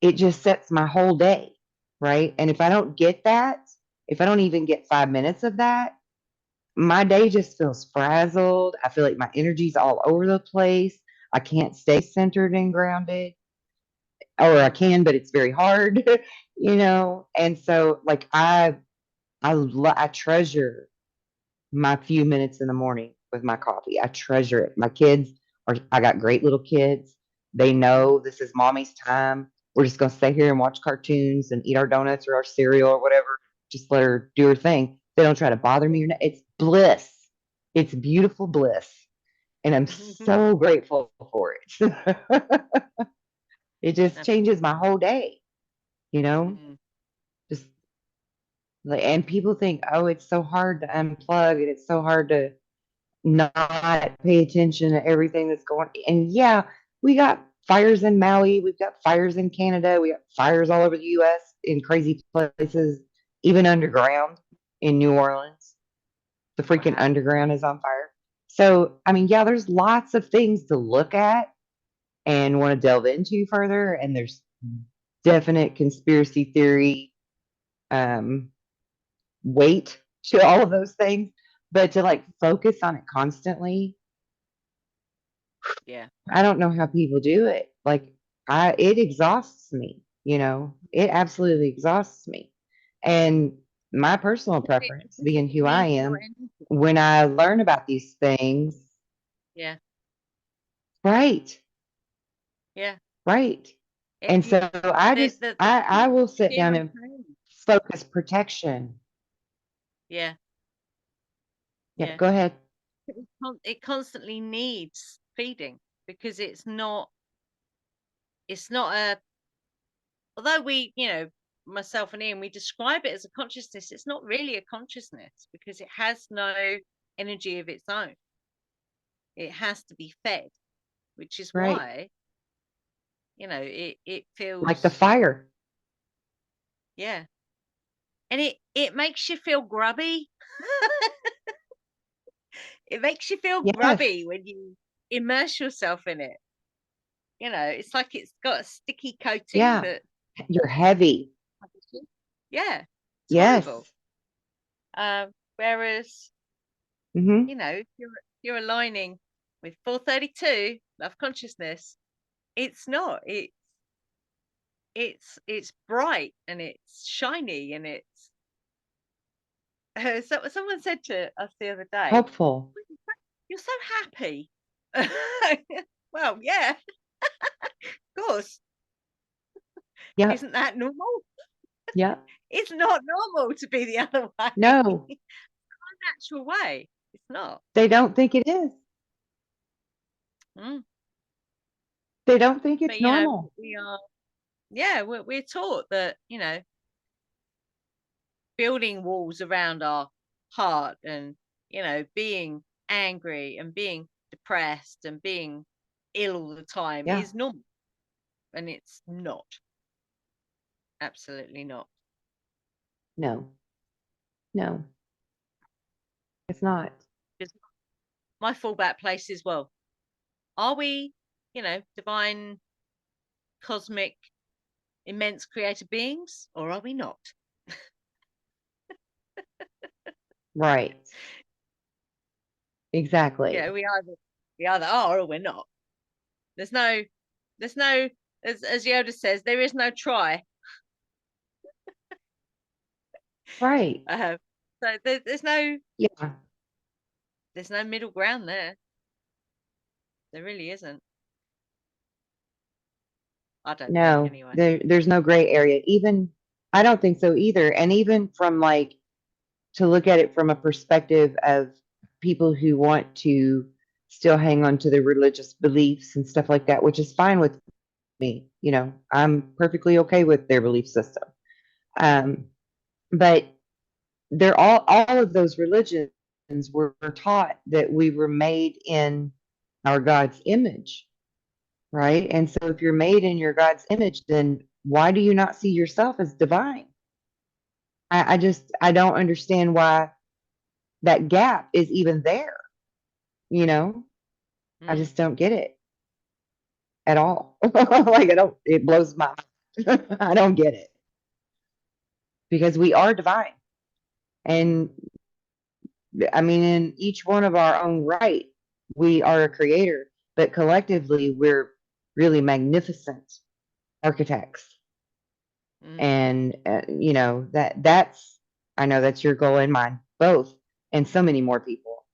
it just sets my whole day, right? And if I don't get that, if I don't even get 5 minutes of that, my day just feels frazzled. I feel like my energy's all over the place. I can't stay centered and grounded, or I can, but it's very hard, And so, like, I treasure my few minutes in the morning with my coffee. I treasure it. I got great little kids. They know this is mommy's time. We're just going to stay here and watch cartoons and eat our donuts or our cereal or whatever. Just let her do her thing. They don't try to bother me or not. It's bliss. It's beautiful bliss. And I'm so grateful for it. It just changes my whole day, you know? Just like, and people think, oh, it's so hard to unplug and it's so hard to not pay attention to everything that's going on. And yeah, we got fires in Maui, we've got fires in Canada, we got fires all over the US in crazy places, even underground in New Orleans. The freaking Wow. underground is on fire. So, I mean, yeah, there's lots of things to look at and want to delve into further. And there's definite conspiracy theory um, weight to all of those things. But to like focus on it constantly, Yeah. I don't know how people do it. Like, it exhausts me, it absolutely exhausts me. And my personal preference, It being who I needs your am, energy. when I learn about these things, Yeah. right, Yeah. right. And You, so I just, the I will sit fear down and and pain. focus protection. Yeah. Yeah, Yeah. go ahead. It constantly needs feeding because it's not a, although myself and Ian, we describe it as a consciousness, it's not really a consciousness because it has no energy of its own. It has to be fed, which is Right. why, it Like the feels, fire. yeah. And it makes you feel grubby. It makes you feel Yes. grubby when you immerse yourself in it. It's like it's got a sticky coating Yeah. that, You're heavy. yeah, it's horrible. Yes. Whereas, Hmm. if you're aligning with 432 love consciousness, it's not. It's bright and it's shiny and it's. So someone said to us the other day, Hopeful. "You're so happy." Well, yeah, of course. Yep. Isn't that normal? Yep. It's not normal to be the other way. No, Natural way. It's not. they don't think it is. Mm. They don't think But it's normal. we are. Yeah, we're taught that building walls around our heart and being angry and being depressed and being ill all the time Yeah. is normal, and it's not. Absolutely not. No. No, it's not. Because my fallback place is, well, are we divine, cosmic, immense creative beings, or are we not? Right. Exactly. We either are or we're not. There's no there's no as Yoda says, there is no try. Right. So Yeah. there's no middle ground there. There really isn't. I don't think No, anyway. there's no gray area. Even I don't think so either. And even from like to look at it from a perspective of people who want to still hang on to their religious beliefs and stuff like that, which is fine with me. I'm perfectly okay with their belief system. Um, but they're all of those religions were taught that we were made in our God's image, right? And so if you're made in your God's image, then why do you not see yourself as divine? I don't understand why that gap is even there, you know? I Mm. just don't get it at all. Like, it blows my mind. I don't get it because we are divine. And I mean, in each one of our own right, we are a creator, but collectively, we're really magnificent architects. Mm. And that's, I know that's your goal and mine both, and so many more people.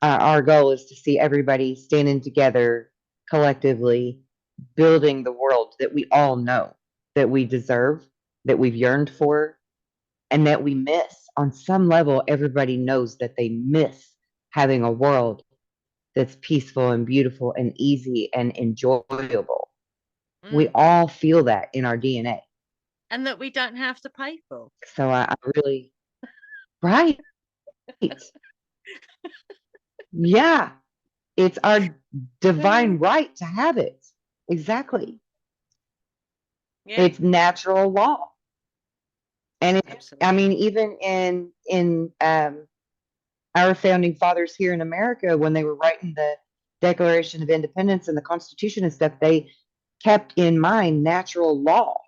Our goal is to see everybody standing together collectively, building the world that we all know that we deserve, that we've yearned for, and that we miss. On some level, everybody knows that they miss having a world that's peaceful and beautiful and easy and enjoyable. We Mm. all feel that in our DNA. And that we don't have to pay for. So I really, right. Yeah. It's our divine right to have it. Exactly. Yeah, It's natural law. And I absolutely. mean, even in our founding fathers here in America, when they were writing the Declaration of Independence and the Constitution and stuff, they kept in mind natural law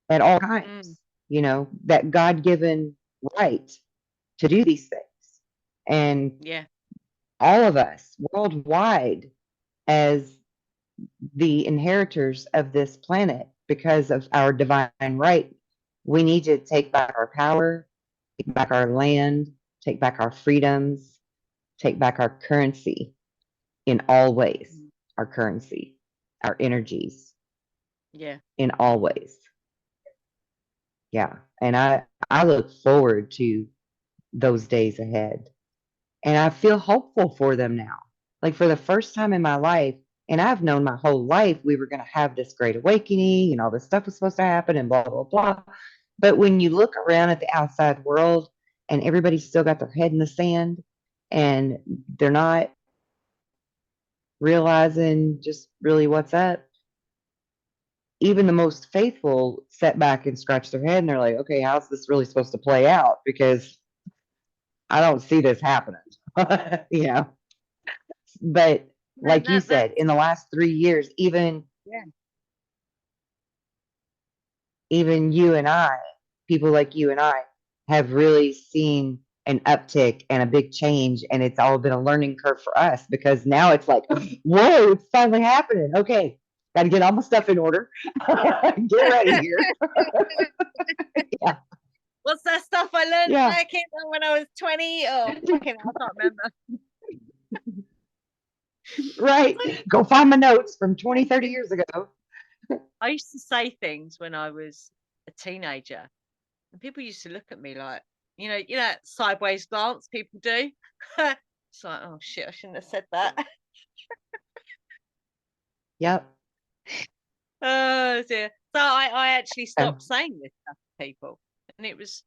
at all Mm. times, that God given right to do these things. And Yeah. all of us worldwide, as the inheritors of this planet, because of our divine right, we need to take back our power, take back our land, take back our freedoms, take back our currency in all ways, Mm. our currency, our energies Yeah. in all ways. Yeah. And I look forward to those days ahead. And I feel hopeful for them now. Like, for the first time in my life, and I've known my whole life we were going to have this great awakening and all this stuff was supposed to happen and blah, blah, blah. But when you look around at the outside world and everybody's still got their head in the sand and they're not realizing just really what's up, even the most faithful sit back and scratch their head and they're like, okay, how's this really supposed to play out? Because I don't see this happening. you know, but Yeah, like you said, that's in the last 3 years, yeah. even you and I, people like you and I, have really seen an uptick and a big change, and it's all been a learning curve for us because now it's like, whoa, it's finally happening. Okay, got to get all my stuff in order. Get ready here. Yeah, What's that stuff I learned yeah. back in when I was 20? Oh, fucking hell, I can't remember. Right. Go find my notes from 20, 30 years ago. I used to say things when I was a teenager, and people used to look at me like, that sideways glance people do. It's like, oh shit, I shouldn't have said that. Yep. Oh dear. So I actually Yeah. stopped saying this stuff to people, and it was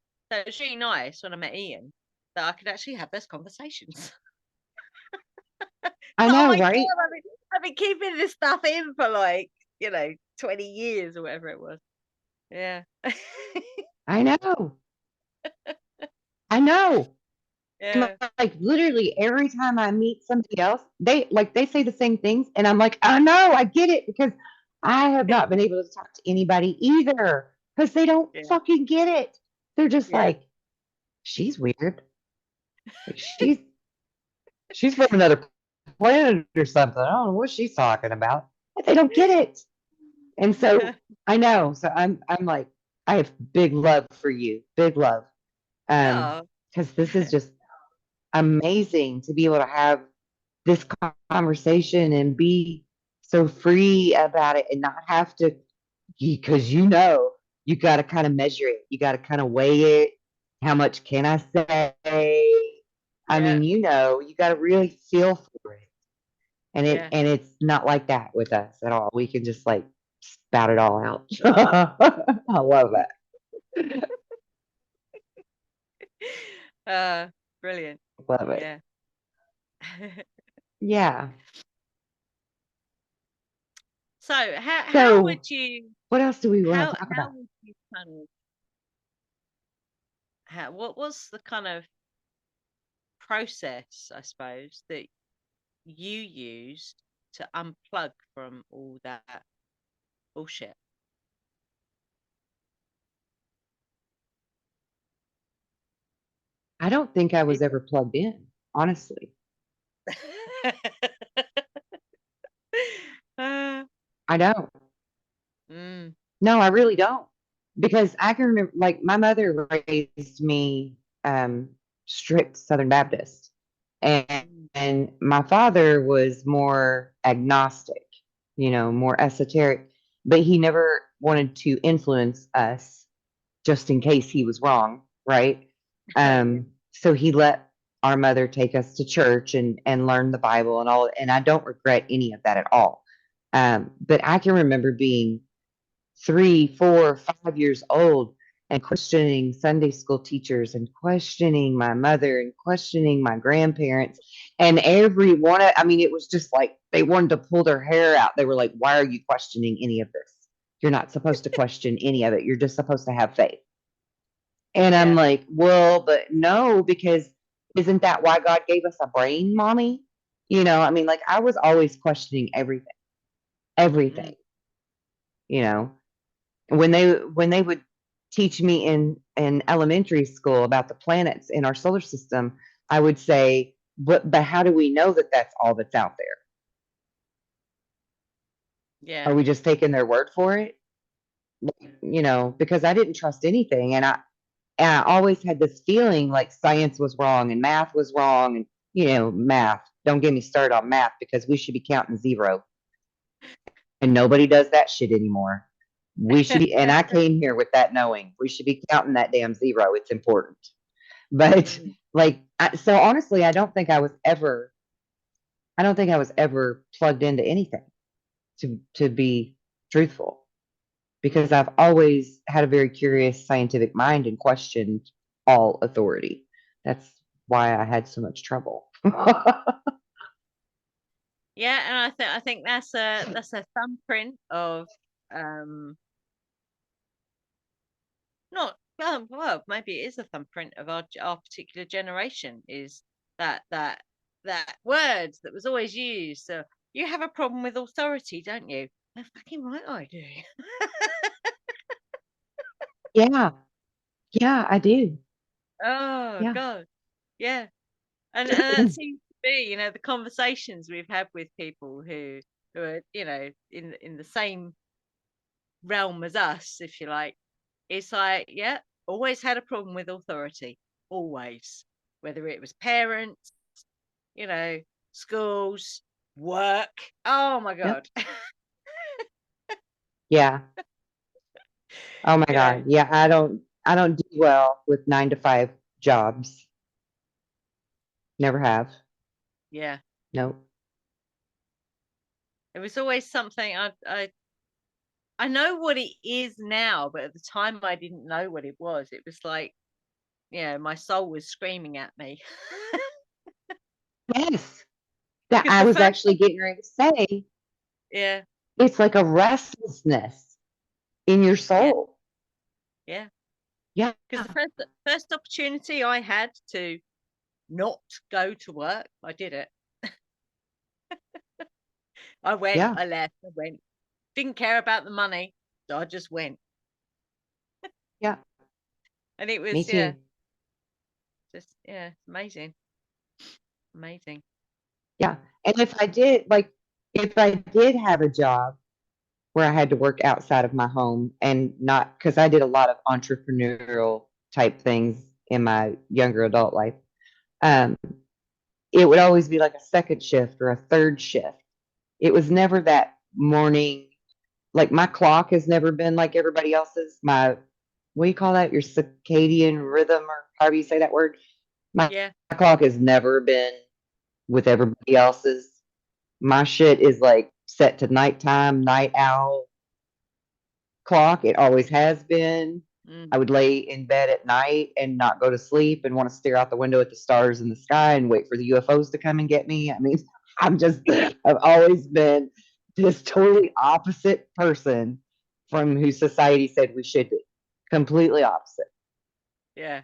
really nice when I met Ian that I could actually have those conversations. I Oh know, my god, right? I've been keeping this stuff in for like 20 years or whatever it was. Yeah. I know. I know. And Yeah. like literally every time I meet somebody else, they say the same things, and I'm like, I know, I get it because I have not been able to talk to anybody either because they don't Yeah. fucking get it. They're just Yeah. like, she's weird. Like, she's from another planet or something. I don't know what she's talking about. But they don't get it. And so I know. So I'm like, I have big love for you. Big love. Oh. Because this is just amazing to be able to have this conversation and be so free about it and not have to, because you got to kind of measure it, you got to kind of weigh it. How much can I say? I Yeah. mean, you got to really feel for it, and Yeah. it's not like that with us at all. We can just like spout it all out. I love that. Uh, Brilliant. Love it. Yeah. Yeah. So how So would you what else do we want how to talk how about? would you kind of what was the kind of process, I suppose, that you used to unplug from all that bullshit? I don't think I was ever plugged in, honestly. uh, I don't. mm, No, I really don't. Because I can remember, like, my mother raised me strict Southern Baptist, and, mm, and my father was more agnostic, more esoteric, but he never wanted to influence us just in case he was wrong, right? yeah. So he let our mother take us to church and learn the Bible and all, and I don't regret any of that at all. But I can remember being 3, 4, 5 years old and questioning Sunday school teachers and questioning my mother and questioning my grandparents. And every one of, I mean, it was just like they wanted to pull their hair out. They were like, why are you questioning any of this? You're not supposed to question any of it. You're just supposed to have faith. And I'm Yeah. like, well, but no, because isn't that why God gave us a brain, mommy? I mean, like I was always questioning everything, Mm, everything, you know. When they would teach me in elementary school about the planets in our solar system, I would say, but how do we know that that's all that's out there? yeah. Are we just taking their word for it? Because I didn't trust anything, and I always had this feeling like science was wrong and math was wrong, and math. Don't get me started on math because we should be counting zero, and nobody does that shit anymore. We should be, and I came here with that knowing we should be counting that damn zero. It's important. But Mm, like, so honestly, I don't think I was ever plugged into anything to be truthful, because I've always had a very curious scientific mind and questioned all authority. That's why I had so much trouble. yeah, and I think that's a thumbprint of um not well, maybe it is a thumbprint of our particular generation, is that words that was always used. So you have a problem with authority, don't you? Oh, fucking right I do. Yeah, yeah, I do. Oh Yeah. God. Yeah. And that seems to be, the conversations we've had with people who are, in the same realm as us, if you like. It's like, yeah, always had a problem with authority. Always. Whether it was parents, you know, schools, work. Oh my Yep. God. Yeah. Oh my you know, God. Yeah, I don't do well with 9 to 5 jobs. Never have. yeah. Nope. It was always something I know what it is now, but at the time I didn't know what it was. It was like, my soul was screaming at me. Yes. That Because I the was first, actually getting ready to say, yeah, it's like a restlessness in your yeah, soul. yeah. Yeah. Because the first opportunity I had to not go to work, I did it. I went, Yeah. I left, I went. Didn't care about the money, so I just went. Yeah. And it Me was, too. just amazing, amazing. Yeah. And if I did have a job where I had to work outside of my home, and not because I did a lot of entrepreneurial type things in my younger adult life, um, it would always be like a second shift or a third shift. It was never that morning. Like my clock has never been like everybody else's. What do you call that? Your circadian rhythm, or however you say that word. My Yeah, clock has never been with everybody else's. My shit is like set to nighttime, night owl clock. It always has been. mm, I would lay in bed at night and not go to sleep and want to stare out the window at the stars in the sky and wait for the UFOs to come and get me. I mean, I've always been this totally opposite person from who society said we should be. Completely opposite. yeah,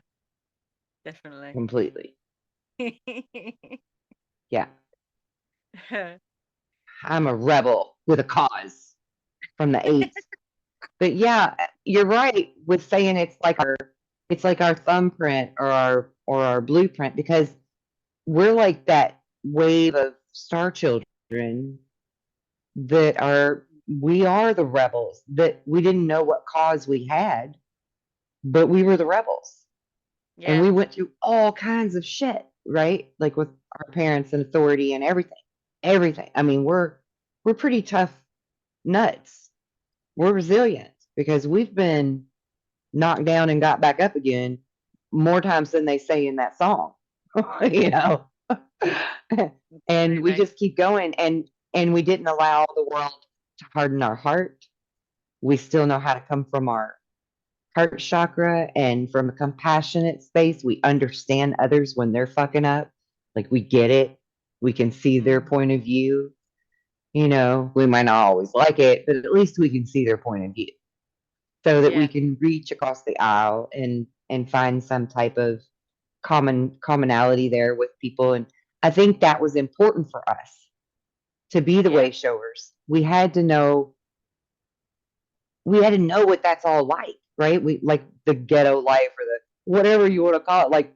definitely. Completely. Yeah. I'm a rebel with a cause from the 8s. But yeah, you're right with saying it's like our thumbprint or our blueprint, because we're like that wave of star children that are we are the rebels, that we didn't know what cause we had, but we were the rebels. And Yeah. we went through all kinds of shit, right? Like with our parents and authority and everything. Everything. I mean, we're pretty tough nuts. We're resilient because we've been knocked down and got back up again more times than they say in that song. you know. And we Absolutely. just keep going, and we didn't allow the world to harden our heart. We still know how to come from our heart chakra and from a compassionate space. We understand others when they're fucking up. Like we get it. We can see their Mm. point of view. We might not always like it, but at least we can see their point of view so that we Yeah. can reach across the aisle and find some type of commonality there with people. And I think that was important for us to be the Yeah. way showers. We had to know what that's all like, right? We like the ghetto life or the whatever you want to call it. Like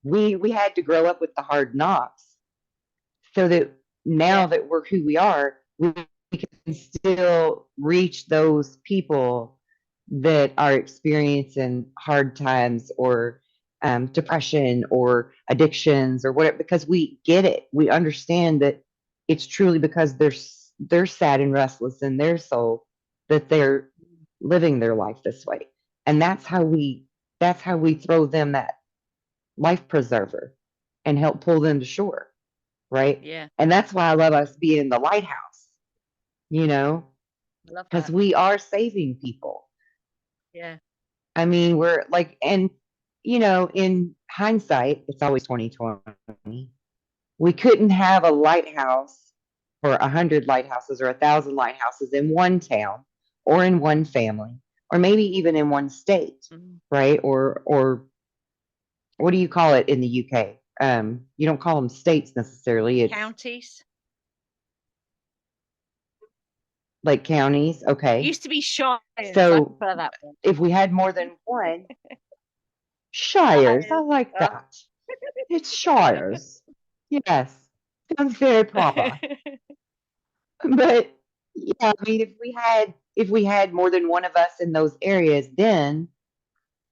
we had to grow up with the hard knocks so that now Yeah. that we're who we are, we can still reach those people that are experiencing hard times or depression or addictions or whatever, because we get it. We understand that it's truly because they're sad and restless in their soul that they're living their life this way. And that's how we throw them that life preserver and help pull them to shore, right? Yeah. And that's why I love us being in the lighthouse, you know, I love because that. we are saving people. Yeah. I mean, we're like, and in hindsight, it's always 2020. We couldn't have a lighthouse or 100 lighthouses or 1,000 lighthouses in one town or in one family or maybe even in one state, Mm. right? Or what do you call it in the UK? You don't call them states necessarily. It's Counties. like counties. Okay. Used to be shires. I So prefer that one. if we had more than one, shires. I Shires. like Oh. that. It's shires. Yes. Sounds very proper. But yeah, I mean, if we had more than one of us in those areas, then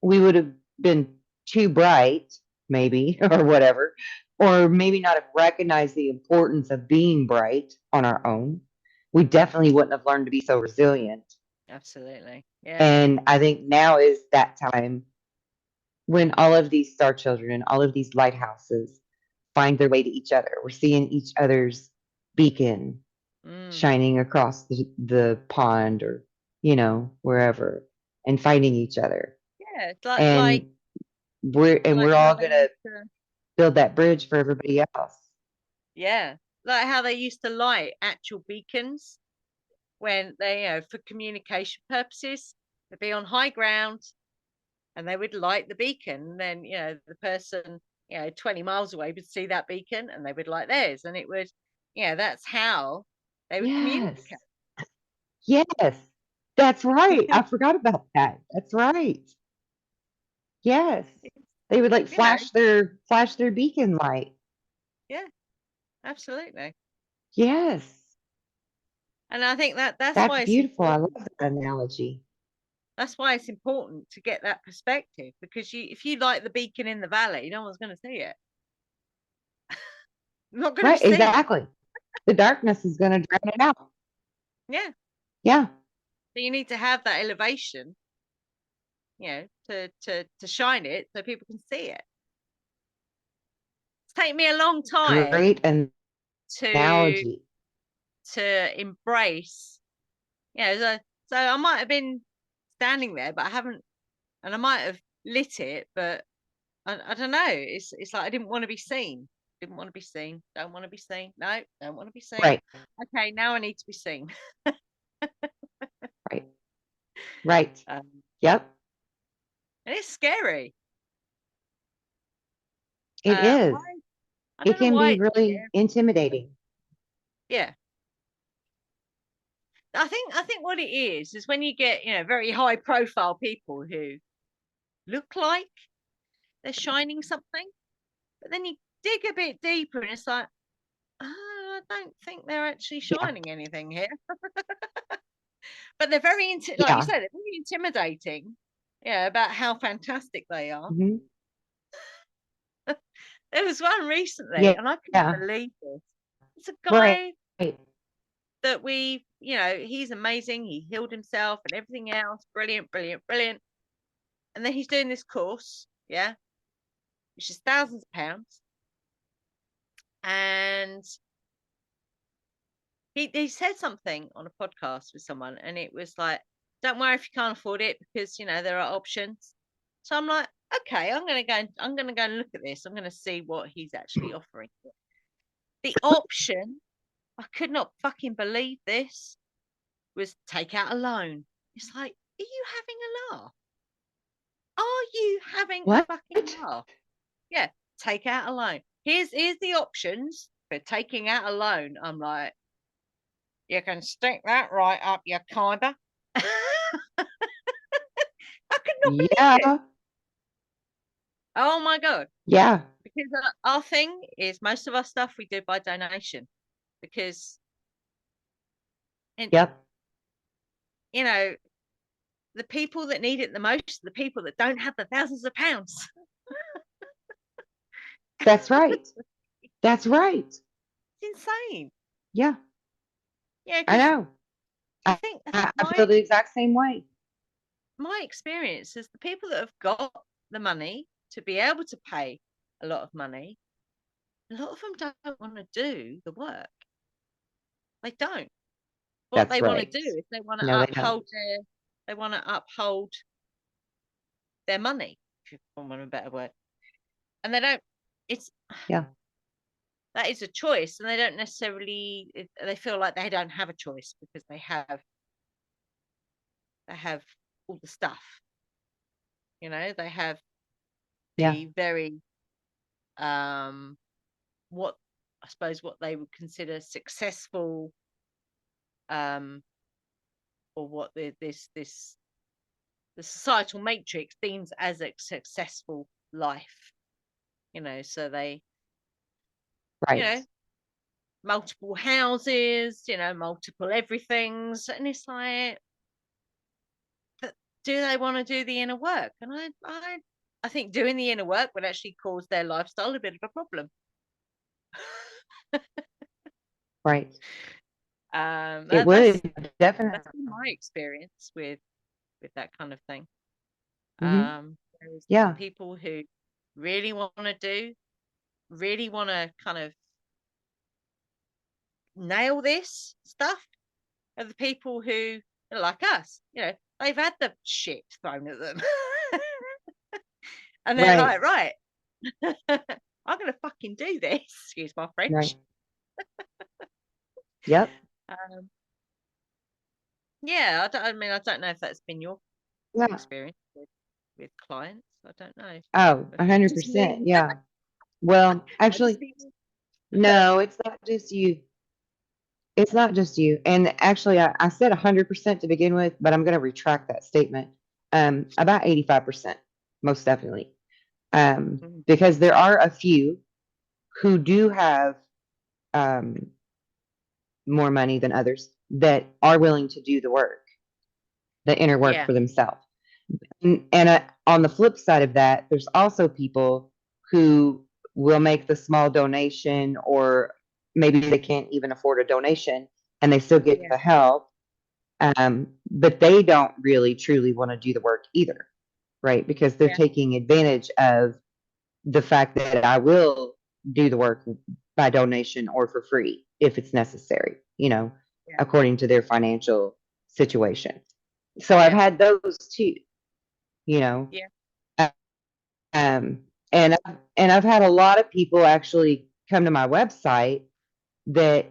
we would have been too bright, maybe, or whatever, or maybe not have recognized the importance of being bright on our own. We definitely wouldn't have learned to be so resilient. Absolutely. Yeah. And I think now is that time when all of these star children and all of these lighthouses find their way to each other. We're seeing each other's beacon Mm. shining across the pond or, wherever, and finding each other. Yeah. It's like And we're how all they gonna used to. build that bridge for everybody else. Yeah. Like how they used to light actual beacons when they, for communication purposes, they'd be on high ground and they would light the beacon. And then, the person, 20 miles away would see that beacon and they would light theirs. And it would, that's how they would Yes. communicate. Yes. That's right. I forgot about that. That's right. Yes. They would like you know, flash their beacon light. yeah, absolutely. Yes. And I think that's That's why it's beautiful. I love important. that analogy. That's why it's important to get that perspective because if you light the beacon in the valley, no one's going to see it. Not going to be Right, seen. exactly. The darkness is gonna drown it out. Yeah. Yeah. So you need to have that elevation, to shine it so people can see it. It's taken me a long time Great to analogy. embrace, so I might have been standing there, but I haven't, and I might have lit it, but I don't know. It's like I didn't want to be seen. Didn't want to be seen. Don't want to be seen. No, don't want to be seen. Right. Okay, now I need to be seen. Right. Right. Um, Yep. and it's scary. It is. I It don't know can why be it's really scary. intimidating. Yeah. I think what it is when you get, very high profile people who look like they're shining something, but then you dig a bit deeper and it's like, I don't think they're actually Yeah. shining anything here. But they're very, like you Yeah. said, they're very intimidating. Yeah, about how fantastic they are. Hmm. There was one recently, Yeah. and I couldn't Yeah. believe this. It's a Right. guy that he's amazing. He healed himself and everything else. Brilliant, brilliant, brilliant. And then he's doing this course, yeah, which is thousands of pounds. And he said something on a podcast with someone, and it was like, "Don't worry if you can't afford it, because there are options." So I'm like, "Okay, I'm gonna go and look at this. I'm gonna see what he's actually offering." The option, I could not fucking believe this, was take out a loan. It's like, are you having a laugh? Are you having a What? fucking laugh? Yeah, take out a loan. Here's the options for taking out a loan. I'm like, you can stick that right up your kyber. I could not believe it. Yeah. Oh my god! Yeah. Because our thing is, most of our stuff we do by donation, because and Yep. you know the people that need it the most are the people that don't have the thousands of pounds. That's right. That's right. It's insane. Yeah. Yeah, I because know. I I, think I think I feel the exact same way. my experience is the people that have got the money to be able to pay a lot of money, a lot of them don't want to do the work. They don't. What That's they want to right. do is No, they don't. they want to uphold their money, if you want a better word. And they don't, it's, Yeah. that is a choice. And they don't necessarily, they feel like they don't have a choice because they have all the stuff, they have Yeah. the very, um, what I suppose what they would consider successful, um, or what the societal matrix deems as a successful life. So they, you Right. know, multiple houses, multiple everythings, and it's like, but do they want to do the inner work? And I think doing the inner work would actually cause their lifestyle a bit of a problem. Right. It That's would that's definitely. been my experience with that kind of thing. Hmm. Whereas the Yeah. people who really want to really want to kind of nail this stuff are the people who are like us. They've had the shit thrown at them, and they're Right. like, right, I'm gonna fucking do this. Excuse my Right. French. Yep. Um, yeah, I don't know if that's been your Yeah. experience with clients. I don't know Oh, if it's just 100%. me. Yeah. Well, I just actually, think, no, it's not just you. It's not just you. And actually, I said 100% to begin with, but I'm going to retract that statement. About 85%, most definitely. mm, Because there are a few who do have um, more money than others that are willing to do the work, the inner work yeah, for themselves. And on the flip side of that, there's also people who will make the small donation, or maybe they can't even afford a donation and they still get yeah, the help, but they don't really truly want to do the work either, right? Because they're yeah, taking advantage of the fact that I will do the work by donation or for free if it's necessary, yeah, according to their financial situation. So I've yeah, had those too, you know. yeah, Um, and I've had a lot of people actually come to my website that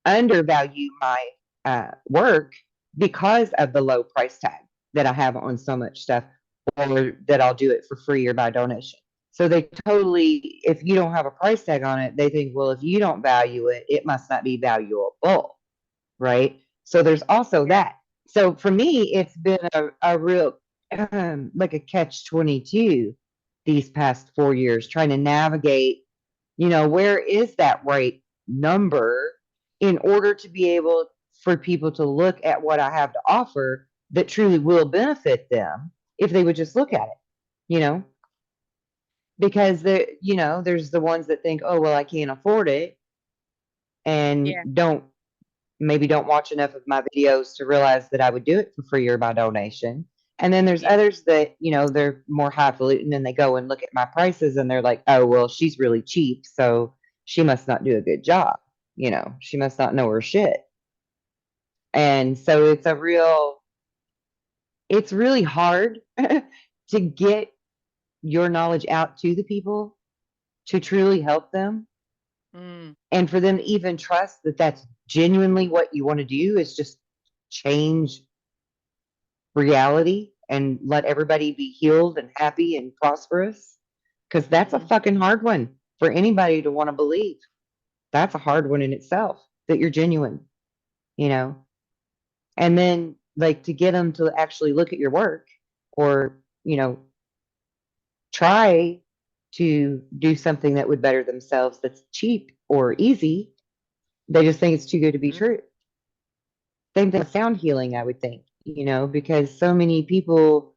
undervalue my work because of the low price tag that I have on so much stuff, or that I'll do it for free or by donation. So they totally, if you don't have a price tag on it, they think, well, if you don't value it, it must not be valuable, right? So there's also Yeah. that. So for me, it's been a real, like a catch 22 these past 4 years, trying to navigate, where is that right number in order to be able for people to look at what I have to offer that truly will benefit them if they would just look at it, you know? Because there's the ones that think, oh, well, I can't afford it and Yeah. don't watch enough of my videos to realize that I would do it for free or by donation. And then there's Yeah. others that, they're more highfalutin and they go and look at my prices and they're like, oh, well, she's really cheap. So she must not do a good job. She must not know her shit. And so it's really hard to get your knowledge out to the people to truly help them. Mm. And for them to even trust that that's genuinely what you want to do is just change reality and let everybody be healed and happy and prosperous. Because that's a Mm. fucking hard one for anybody to want to believe. That's a hard one in itself that you're genuine, you know? And then, like, to get them to actually look at your work or, try to do something that would better themselves that's cheap or easy, they just think it's too good to be Mm. true. Same thing with sound healing, I would think, because so many people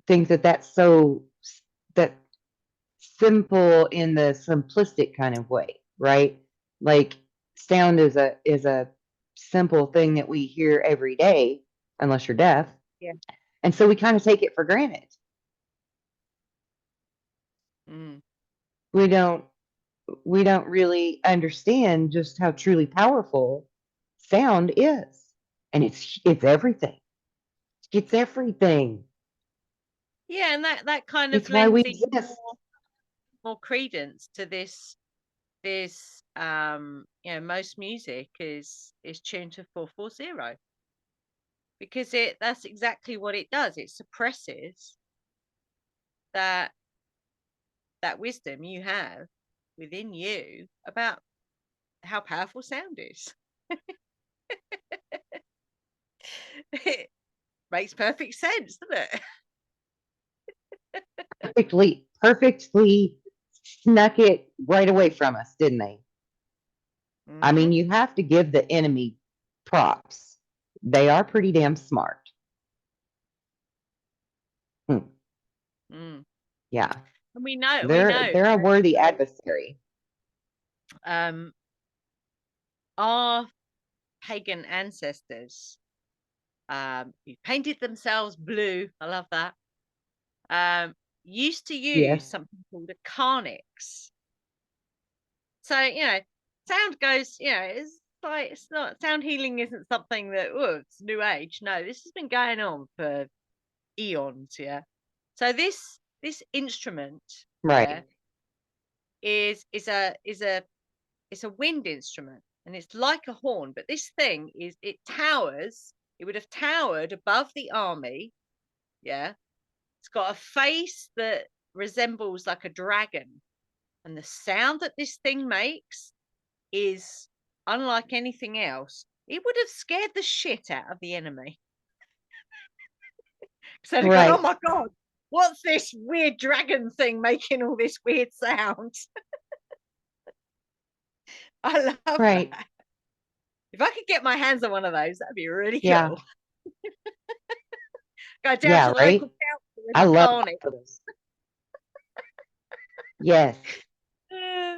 think that that's that simple in the simplistic kind of way, right? Like sound is a simple thing that we hear every day, unless you're deaf, Yeah. and so we kind of take it for granted. Mm. We don't we don't really understand just how truly powerful sound is, and it's everything. It's everything. Yeah, and that kind of It's why we lends even exist. more credence to this most music is tuned to 440, because that's exactly what it does. It suppresses that that wisdom you have within you about how powerful sound is. It makes perfect sense, doesn't it? Perfectly snuck it right away from us, didn't they? I Hmm. mean, you have to give the enemy props. They are pretty damn smart. Hmm. Mm. Yeah, And we they're a worthy adversary. um our pagan ancestors who painted themselves blue, I love that, um used to use Yes, something called a carnix. So, sound goes, it's like, it's not, sound healing isn't something that, oh, it's new age. No, this has been going on for eons, yeah. So this instrument, yeah, right, is a it's a wind instrument, and it's like a horn, but this thing it would have towered above the army, yeah. It's got a face that resembles like a dragon, and the sound that this thing makes is unlike anything else. It would have scared the shit out of the enemy. So they've gone, oh right, my God, what's this weird dragon thing making all this weird sound? I love right. that. If I could get my hands on one of those, that'd be really Yeah, cool. Go down yeah, to the local right. council with I my love carnage. those. Yes, Yeah,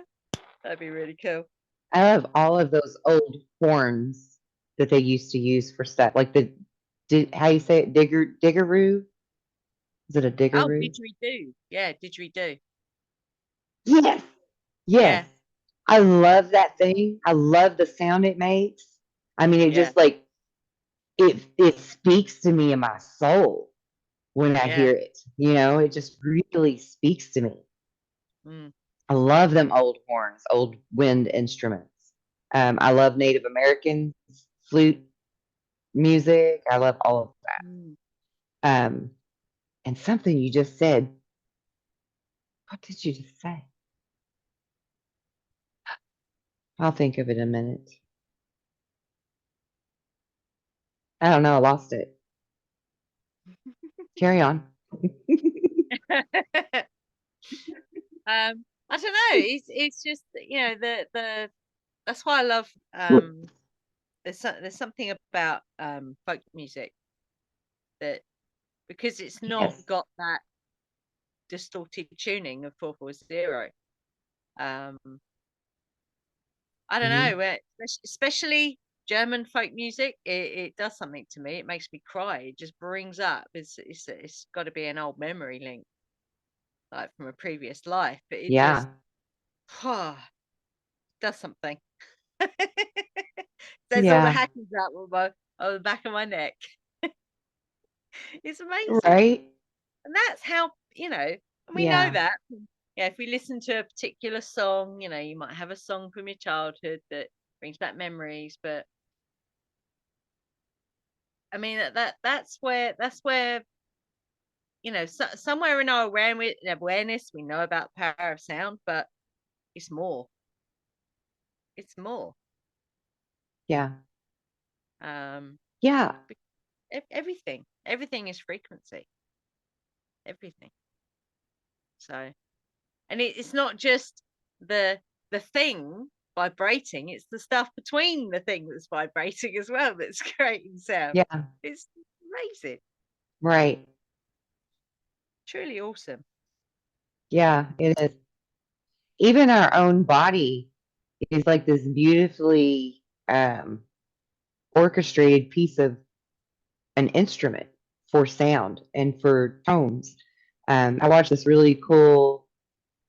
that'd be really cool. I love all of those old horns that they used to use for stuff, like how you say it, diggeroo? Is it a Oh, diggeroo? didgeridoo. Yeah, didgeridoo. Yes, yes. Yeah, I love that thing. I love the sound it makes. I mean, it yeah, just like it speaks to me in my soul when I yeah. hear it. It just really speaks to me. Mm. I love them old horns, old wind instruments. I love Native American flute music. I love all of Mm. that. And something you just said, What did you just say? I'll think of it in a minute. I don't know. I lost it. Carry on. I don't know. It's just, you know, the that's why I love there's something about folk music that, because it's not Yes. got that distorted tuning of 440. Um, I don't Mhm. know, especially German folk music. It does something to me. It makes me cry. It just brings up. It's got to be an old memory link, like from a previous life. But it just Yeah. does something. There's all the Yeah. hackles out on the back of my neck. It's amazing. Right. And that's how, you know, and we know Yeah. that. Yeah, if we listen to a particular song, you know, you might have a song from your childhood that brings back memories. But I mean, that's where, you know, somewhere in our awareness, we know about the power of sound, but it's more. It's more. Yeah. Um, Yeah. everything is frequency. Everything. So, and it's not just the thing vibrating, it's the stuff between the thing that's vibrating as well that's creating sound. Yeah. It's amazing. Right. Truly awesome. Yeah. It is. Even our own body is like this beautifully orchestrated piece of an instrument for sound and for tones. I watched this really cool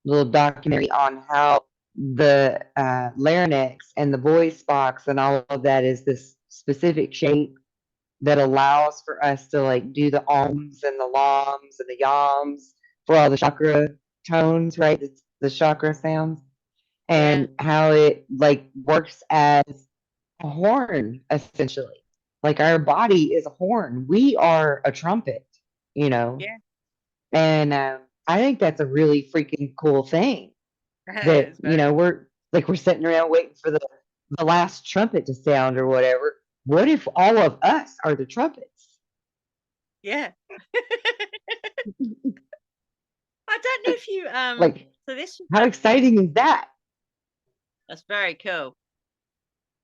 little documentary on how the larynx and the voice box and all of that is this specific shape that allows for us to like do the ohms and the loms and the yams for all the chakra tones, right? The chakra sounds, Yeah. and how it like works as a horn essentially. Like our body is a horn. We are a trumpet, you know. Yeah. And I think that's a really freaking cool thing that, It's you very know, cool. we're sitting around waiting for the last trumpet to sound or whatever. What if all of us are the trumpets? Yeah. I don't know if you Like, so this was how exciting is that? that's very cool.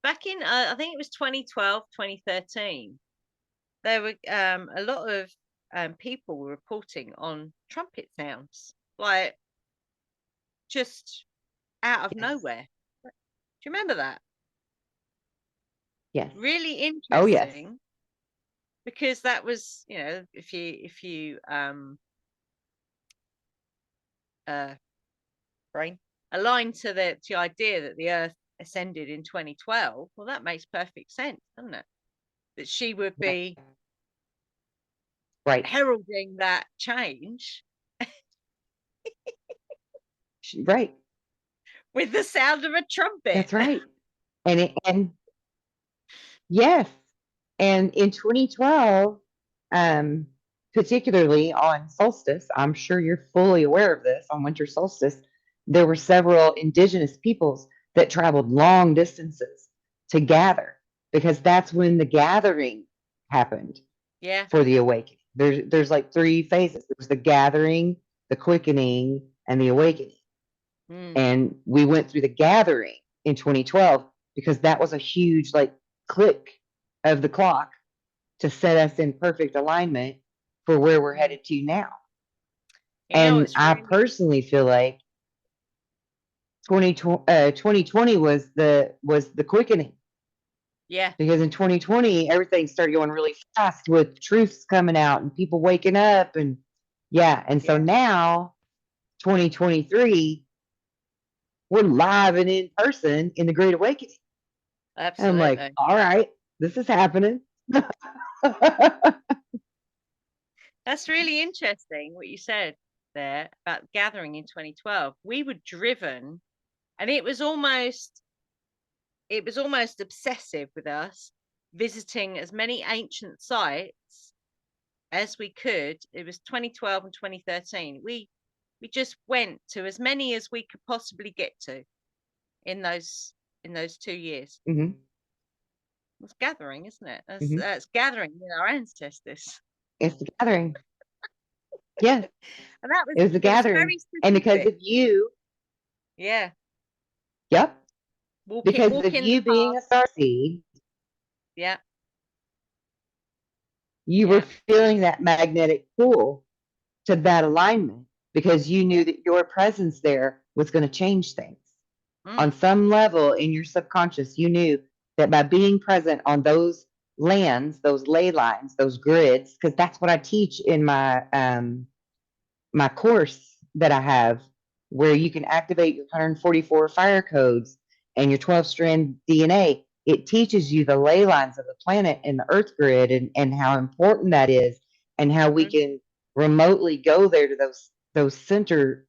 Back in I think it was 2012, 2013, there were a lot of people were reporting on trumpet sounds, like just out of Yes. nowhere. Do you remember that? Yes. Really Oh, yes. interesting, because that was, you know, if you uh brain align to the idea that the Earth ascended in 2012, well, that makes perfect sense, doesn't it? That she would Right. be Right. heralding that change Right. with the sound of a trumpet. That's right. And yes. And in 2012, um, particularly on solstice, I'm sure you're fully aware of this, on winter solstice, there were several indigenous peoples that traveled long distances to gather because that's when the gathering happened Yeah. for the awakening. There's like three phases. There's the gathering, the quickening, and the awakening. Mm. And we went through the gathering in 2012 because that was a huge like click of the clock to set us in perfect alignment for where we're Mm. headed to now. You know, And it's I really personally feel like 2020 was the quickening yeah, because in 2020 everything started going really fast with truths coming out and people waking up and yeah, and so yeah, now 2023 we're live and in person in the Great Awakening. And I'm like, absolutely. all right, this is happening. That's really interesting what you said there about gathering in 2012. We were driven, and it was almost obsessive with us visiting as many ancient sites as we could. It was 2012 and 2013. We we just went to as many as we could possibly get to in those 2 years. Mm-hmm. It's gathering, isn't it? Mm-hmm. That's gathering with our ancestors. It's the gathering. Yes, And that it was the it was gathering. very And because specific. of you, Yeah. yep, because of Walking the you being path. a star seed, Yeah. you were Yeah. feeling that magnetic pull to that alignment because you knew Yeah. that your presence there was going to change things. On Mm. some level in your subconscious, you knew that by being present on those lands, those ley lines, those grids, because that's what I teach in my course that I have, where you can activate your 144 fire codes and your 12 strand DNA. It teaches you the ley lines of the planet and the earth grid, and how important that is, and how we Mm-hmm. can remotely go there to those center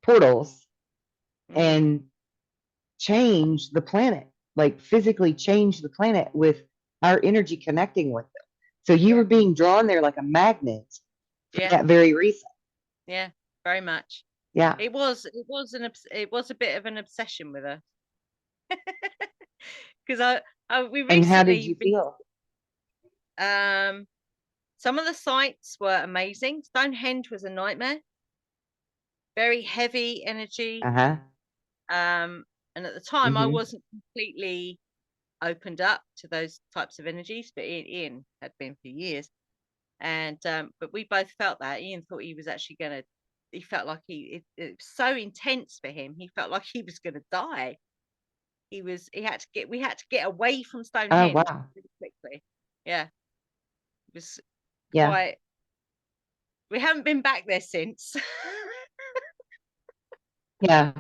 portals Mm. and change the planet, like physically change the planet with our energy connecting with them. So you Yeah. were being drawn there like a magnet for Yeah. that very reason. Yeah. Very much. Yeah. It was a bit of an obsession with her. Because we And how did recently you feel? some of the sites were amazing. Stonehenge was a nightmare. Very heavy energy. Uh-huh. And at the time I Mm-hmm. wasn't completely opened up to those types of energies, but Ian had been for years. And but we both felt that. Ian thought he was actually gonna he felt like it was so intense for him. He felt like he was gonna die. He had to get we had to get away from Oh Stonehenge wow. really quickly. Yeah. It was Yeah. quite we haven't been back there since. Yeah.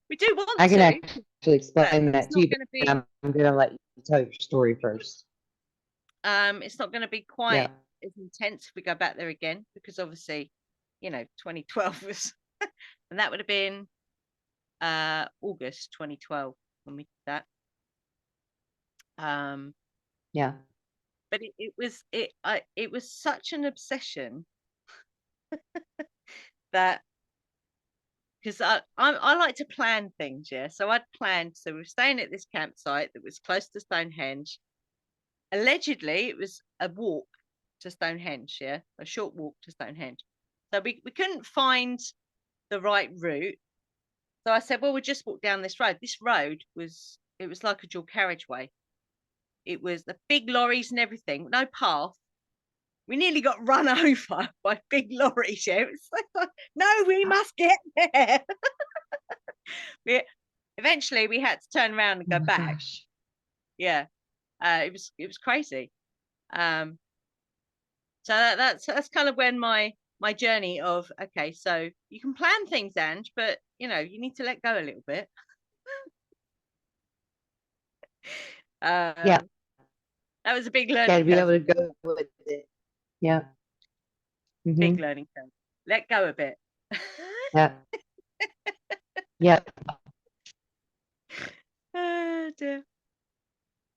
We do want I can to, actually but explain it's that not too, gonna but be I'm gonna let you tell your story first. it's not gonna be Yeah. quite as intense if we go back there again, because obviously, 2012 was and that would have been August 2012 when we did that. Um Yeah. but it was such an obsession that because I like to plan things, yeah. So I'd planned, so we were staying at this campsite that was close to Stonehenge. Allegedly, it was a walk to Stonehenge, yeah, a short walk to Stonehenge. So we couldn't find the right route. So I said, well, we'll just walk down this road. This road was like a dual carriageway. It was the big lorries and everything, no path. We nearly got run over by big lorries. Yeah, it was like, no, we must get there. we, eventually, we had to turn around and Oh go my back. gosh. Yeah, it was crazy. Um, so that's kind of when my journey of, okay, so you can plan things, Ange, but you need to let go a little bit. Yeah. Um, that was a big Got learning to be curve able for to me. go with it. Yeah. Big Mm-hmm. learning curve. Let go a bit. Yeah. Yeah. Oh, dear.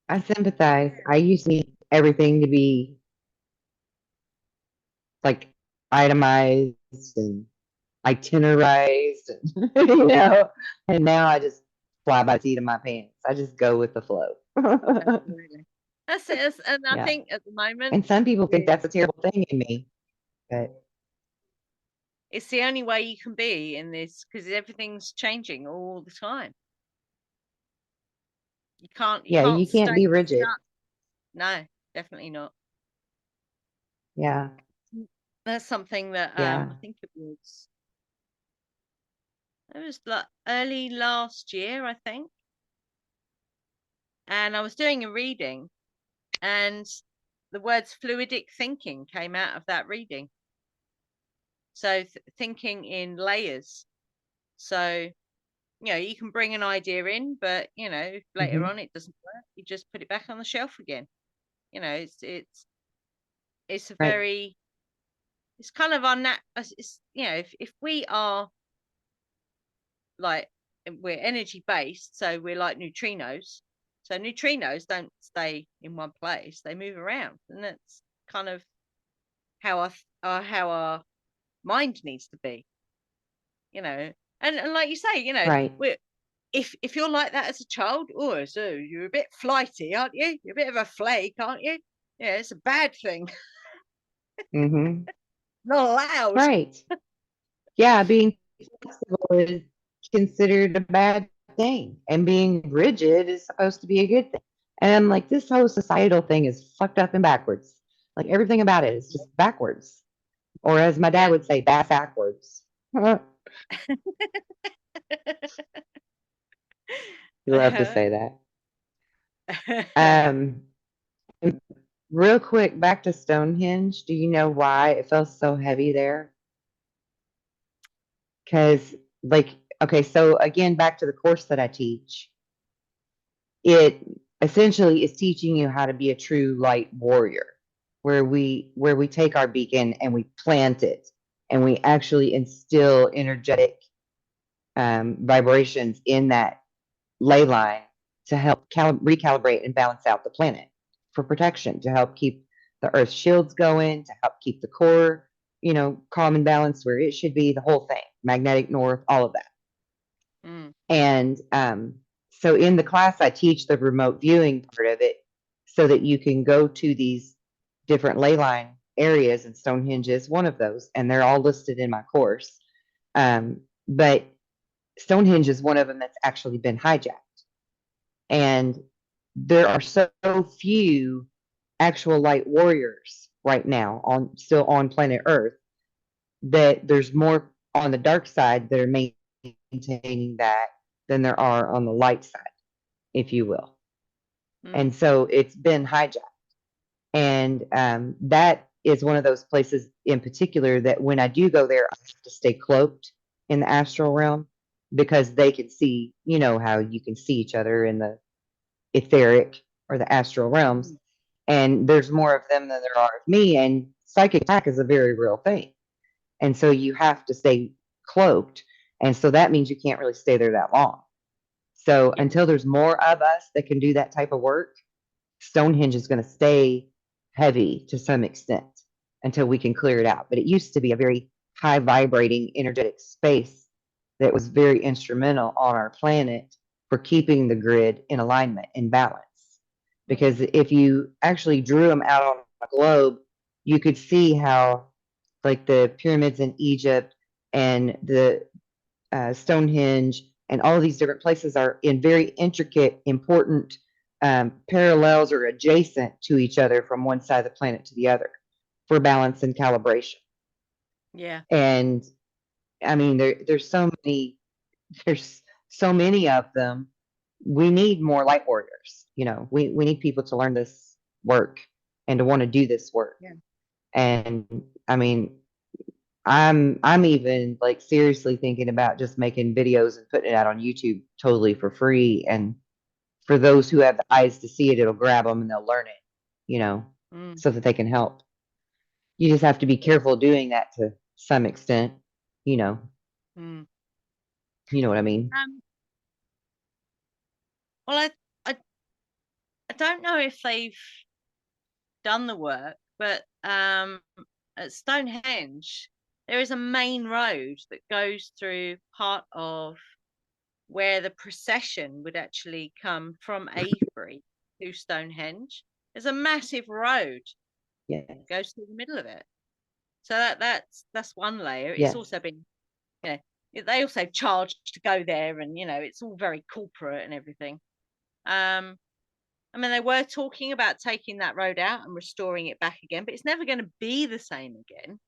I sympathize. I used to need everything to be like itemized and itinerized, and, and now I just fly by the seat of my pants. I just go with the flow. Absolutely. That's it. And I Yeah. think at the moment, And some people think with that's a terrible thing in me, but it's the only way you can be in this, because everything's changing all the time. You yeah, can't you can't stay be rigid. stuck. No, definitely not. Yeah. That's something that Yeah. I think it was like early last year, I think. And I was doing a reading, and the words fluidic thinking came out of that reading. So thinking in layers. So you can bring an idea in, but if later Hmm. on it doesn't work, you just put it back on the shelf again. It's a Right. very it's kind of unnatural. It's if we are like we're energy based, so we're like neutrinos. So neutrinos don't stay in one place; they move around, and that's kind of how our mind needs to be. and like you say, Right. if you're like that as a child, oh, so you're a bit flighty, aren't you? You're a bit of a flake, aren't you? Yeah, it's a bad thing. Mm-hmm. Not allowed. Right. Yeah, being flexible is considered a bad thing, and being rigid is supposed to be a good thing. And I'm like, this whole societal thing is fucked up and backwards. Like everything about it is just backwards. Or as my dad Yeah. would say, backwards. He loved to say that. Um, Real quick, back to Stonehenge. Do you know why it felt so heavy there? Because, like, okay, so again, back to the course that I teach, it essentially is teaching you how to be a true light warrior, where we take our beacon and we plant it, and we actually instill energetic vibrations in that ley line to help recalibrate and balance out the planet for protection, to help keep the Earth shields going, to help keep the core, calm and balanced where it should be, the whole thing, magnetic north, all of that. Mm. And so in the class, I teach the remote viewing part of it so that you can go to these different ley line areas, and Stonehenge is one of those, and they're all listed in my course. But Stonehenge is one of them that's actually been hijacked. And there are so few actual light warriors right now still on planet Earth, that there's more on the dark side that are maintaining that than there are on the light side, if you will. And Mm. so it's been hijacked. And that is one of those places in particular that when I do go there, I have to stay cloaked in the astral realm, because they can see, how you can see each other in the etheric or the astral realms. Mm. And there's more of them than there are of me. And psychic attack is a very real thing. And so you have to stay cloaked. And so that means you can't really stay there that long. So Yeah. until there's more of us that can do that type of work, Stonehenge is going to stay heavy to some extent until we can clear it out. But it used to be a very high vibrating energetic space that was very instrumental on our planet for keeping the grid in alignment and balance. Because if you actually drew them out on a globe, you could see how, like, the pyramids in Egypt and the Stonehenge and all of these different places are in very intricate, important parallels or adjacent to each other from one side of the planet to the other for balance and calibration. Yeah. And I mean, there's so many of them. We need more light warriors. We need people to learn this work and to want to do this work. Yeah. And I mean, I'm even like seriously thinking about just making videos and putting it out on YouTube totally for free. And for those who have the eyes to see it, it'll grab them and they'll learn it, Mm. so that they can help. You just have to be careful doing that to some extent, you know. Mm. You know what I mean? Um, well, I don't know if they've done the work, but at Stonehenge, there is a main road that goes through part of where the procession would actually come from Avebury to Stonehenge. There's a massive road Yes. that goes through the middle of it. So that's one layer. It's Yes. also been, they also charge to go there, and it's all very corporate and everything. I mean, they were talking about taking that road out and restoring it back again, but it's never going to be the same again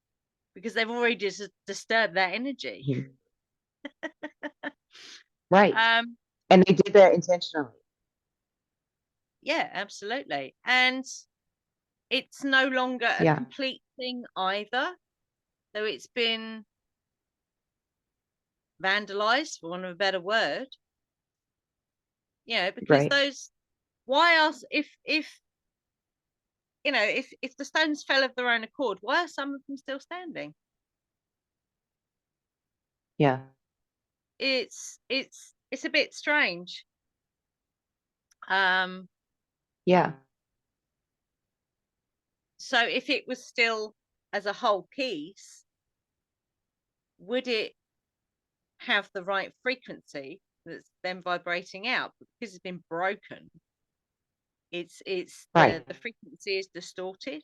because they've already disturbed that energy. Right. Um, And they did that intentionally. yeah, absolutely. And it's no longer a Yeah. complete thing either. So it's been vandalized, for want of a better word. Because Right. why else, if the stones fell of their own accord, why are some of them still standing? Yeah. It's a bit strange. Um, Yeah. so if it was still as a whole piece, would it have the right frequency that's then vibrating out. But because it's been broken, it's Right. the frequency is distorted.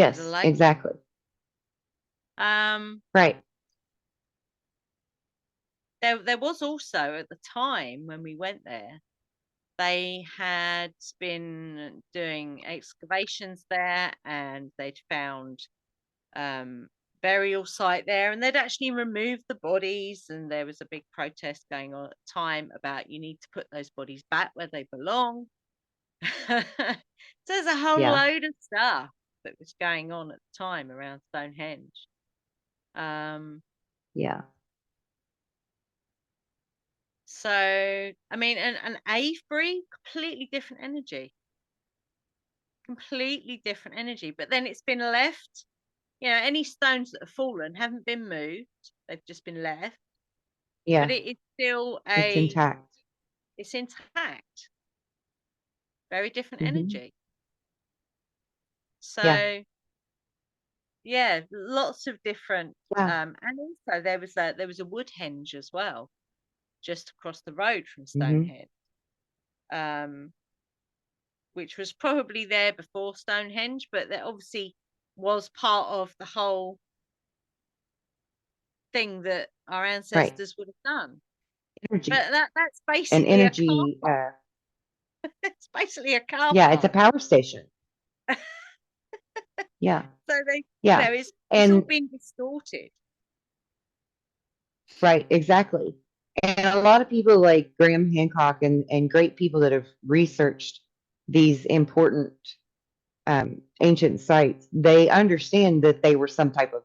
So the Yes, low. exactly. Um, Right. there was also at the time when we went there, they had been doing excavations there, and they'd found um, burial site there, and they'd actually removed the bodies, and there was a big protest going on at the time about you need to put those bodies back where they belong. So there's a whole Yeah. load of stuff that was going on at the time around Stonehenge. Um, Yeah. so I mean, an Avery, completely different energy. But then it's been left. Any stones that have fallen haven't been moved; they've just been left. But Yeah. it is still It's intact. it's intact. Very different Hmm. energy. Yeah. So yeah, lots of different. Yeah. And also there was a wood henge as well, just across the road from Hmm. Stonehenge, um, which was probably there before Stonehenge, but that obviously was part of the whole thing that our Right. ancestors would have done. Energy. But that's And basically a car energy. park. It's basically a car Yeah. It's a park. power station. Yeah. So they, Yeah. it's all And been distorted. right. Exactly. And a lot of people like Graham Hancock and great people that have researched these important ancient sites, they understand that they were some type of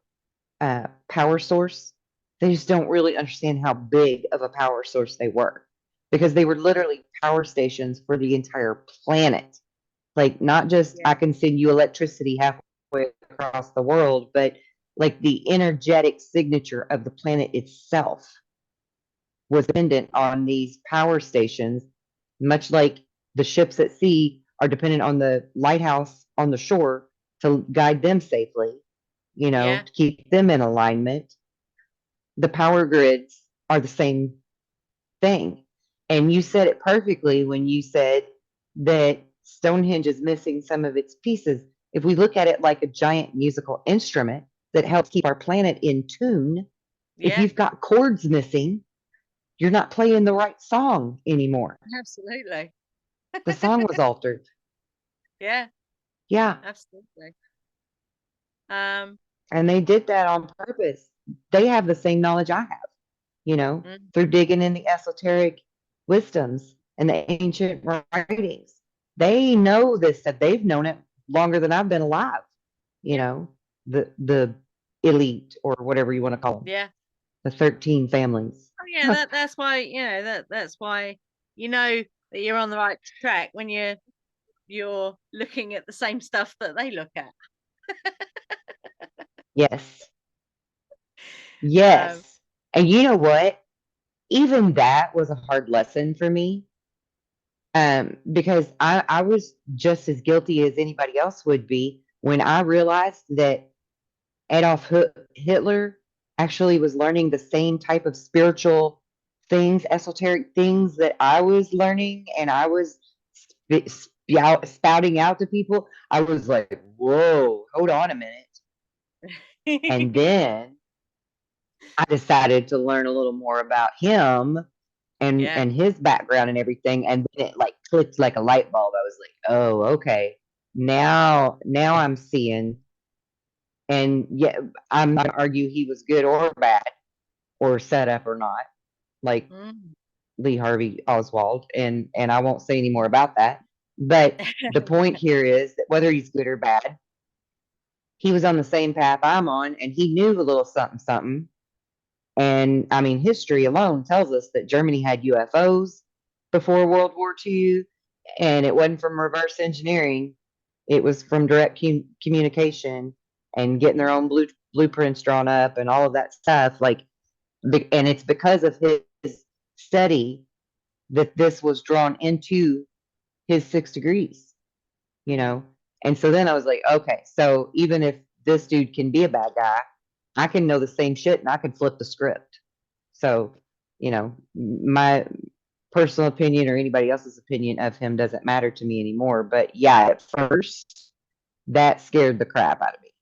power source. They just don't really understand how big of a power source they were because they were literally power stations for the entire planet. Like, not just Yeah, I can send you electricity halfway across the world, but like the energetic signature of the planet itself was dependent on these power stations, much like the ships at sea are dependent on the lighthouse on the shore to guide them safely, yeah, to keep them in alignment. The power grids are the same thing. And you said it perfectly when you said that Stonehenge is missing some of its pieces. If we look at it like a giant musical instrument that helps keep our planet in tune, if yeah, you've got chords missing, you're not playing the right song anymore. absolutely. The song was altered. Yeah, Yeah. absolutely. Um, And they did that on purpose. They have the same knowledge I have, mm, through digging in the esoteric wisdoms and the ancient writings. They know this stuff. They've known it longer than I've been alive, you yeah, know, the elite or whatever you want to call them, yeah. the 13 families. Oh, yeah. That's why that's why you know that you're on the right track when you're looking at the same stuff that they look at. Yes. Um, Yes. And you know what? Even that was a hard lesson for me, because I was just as guilty as anybody else would be when I realized that Adolf Hitler actually was learning the same type of spiritual things, esoteric things that I was learning, and I was spouting out to people. I was like, whoa, hold on a minute. And then I decided to learn a little more about him yeah, and his background and everything, and then it like clicked like a light bulb. I was like, oh, okay, now I'm seeing. And yeah, I'm not gonna argue he was good or bad or set up or not, like mm. Lee Harvey Oswald, and I won't say any more about that. But the point here is that whether he's good or bad, he was on the same path I'm on, and he knew a little something something. And I mean, history alone tells us that Germany had UFOs before World War II, and it wasn't from reverse engineering, it was from direct communication and getting their own blueprints drawn up and all of that stuff. Like, and it's because of his study that this was drawn into his 6 degrees, you Yeah, know? And so then I was like, okay, so even if this dude can be a bad guy, I can know the same shit and I can flip the script. So, my personal opinion or anybody else's opinion of him doesn't matter to me anymore. But yeah, at first, that scared the crap out of me.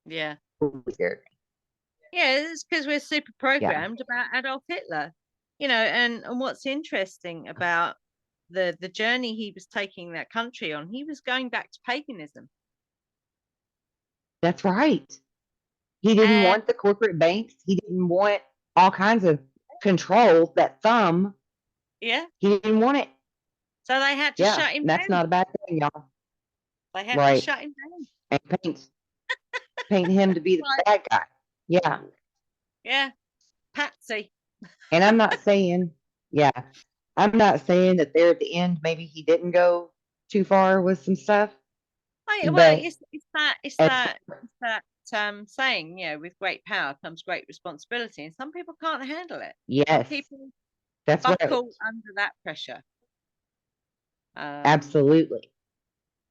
Yeah. Totally scared me. Yeah, it's because we're super Yeah. programmed about Adolf Hitler, and what's interesting about the journey he was taking that country on, he was going back to paganism. That's right. He didn't And want the corporate banks. He didn't want all kinds of control, that thumb. yeah, He didn't want it. so they had to Yeah, shut him that's down. not a bad thing, y'all. They had to Right. shut him down. And paint him to be the Like, bad guy. Yeah. yeah, Patsy. And I'm not saying, yeah, I'm not saying that there at the end, maybe he didn't go too far with some stuff. Well, But as it's that saying, with great power comes great responsibility, and some people can't handle it. Some yes, people that's right. buckle under that pressure. Absolutely.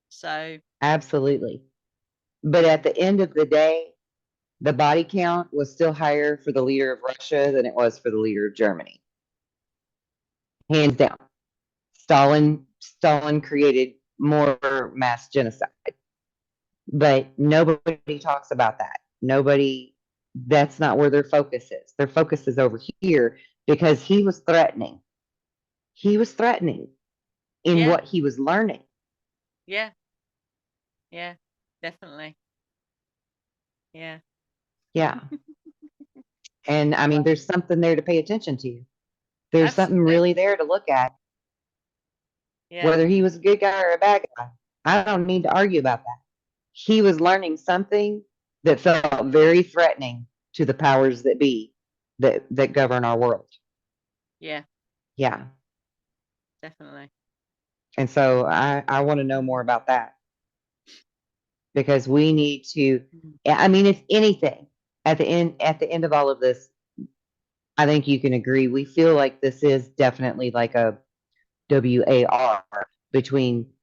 So Absolutely. But at the end of the day, the body count was still higher for the leader of Russia than it was for the leader of Germany. Hands down. Stalin created more mass genocide. But nobody talks about that. That's not where their focus is. Their focus is over here because he was threatening. He was threatening in yeah, what he was learning. yeah, yeah, definitely. Yeah. Yeah. And I mean, Well, there's something there to pay attention to. There's something absolutely. really there to look at. Yeah. Whether he was a good guy or a bad guy, I don't need to argue about that. He was learning something that felt very threatening to the powers that be that govern our world. Yeah, Yeah. definitely. And so I want to know more about that because we need to, Mm. I mean, if anything, at the end of all of this, I think you can agree. We feel like this is definitely like a WAR between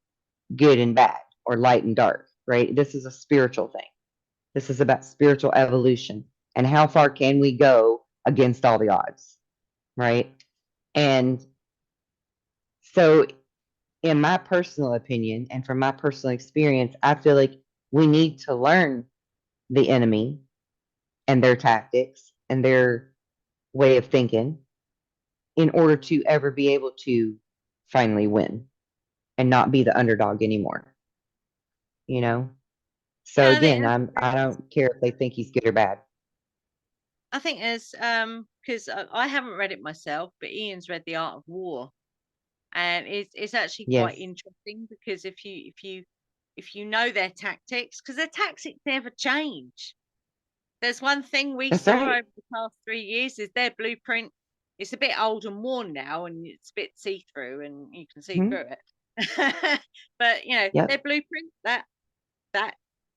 good and bad or light and dark, right? This is a spiritual thing. This is about spiritual evolution and how far can we go against all the odds, right? And so, in my personal opinion and from my personal experience, I feel like we need to learn the enemy and their tactics and their way of thinking in order to ever be able to finally win and not be the underdog anymore. You know? So Yeah, again, I don't care if they think he's good or bad. I think there's because I haven't read it myself, but Ian's read The Art of War, and it's actually quite Yes. interesting because if you know their tactics, because their tactics never change. There's one thing we That's saw right. over the past 3 years is their blueprint. It's a bit old and worn now, and it's a bit see through, and you can see Hmm. through it. But their Yep. blueprint that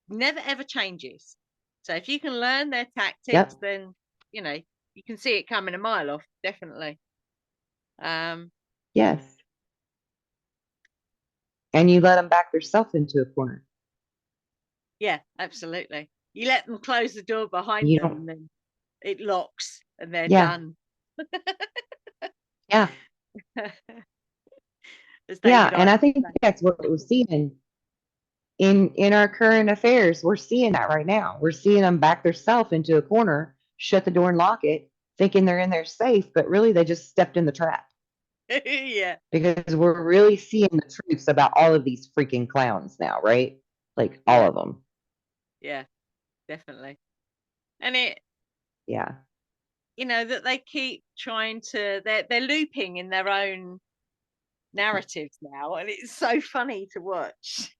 never ever changes. So if you can learn their tactics, Yep. then you can see it coming a mile off, definitely. Um, Yes. And you let them back themselves into a corner. yeah, absolutely. You let them close the door behind You them, don't. and then it locks, and they're Yeah. done. Yeah. As Yeah. David And I Icke think said. that's what we're seeing in our current affairs. We're seeing that right now. We're seeing them back themselves into a corner, shut the door and lock it, thinking they're in there safe, but really they just stepped in the trap. Yeah, Because we're really seeing the truths about all of these freaking clowns now, right? Like all yeah, of them. yeah, definitely. And it, Yeah. that they keep trying to, they're looping in their own narratives now, and it's so funny to watch.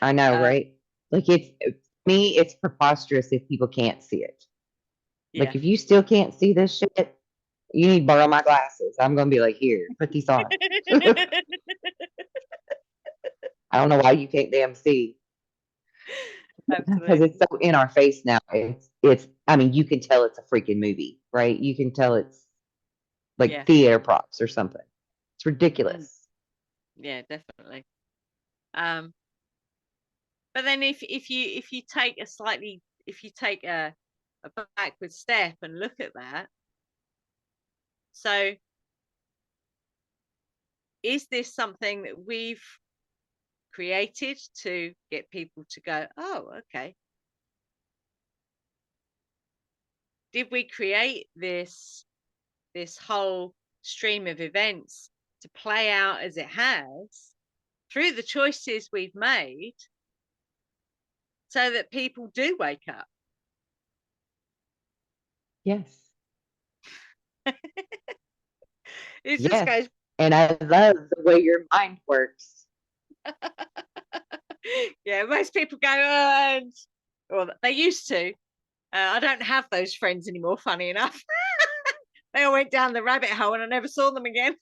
I know, Uh, right? Like me, it's preposterous if people can't see it. yeah. Like if you still can't see this shit, you need to borrow my glasses. I'm gonna be like, here, put these on. I don't know why you can't damn see. Because it's Absolutely. so in our face now. It's I mean, you can tell it's a freaking movie, right? You can tell it's like Yeah. theater props or something. It's Mm, ridiculous. yeah, definitely. Um, but then if you take a slightly if you take a backward step and look at that, so is this something that we've created to get people to go, oh, okay? Did we create this whole stream of events to play out as it has through the choices we've made so that people do wake up? Yes. It just Yes. goes. And I love the way your mind works. Yeah, most people go, oh, and well, they used to. I don't have those friends anymore, funny enough. They all went down the rabbit hole and I never saw them again.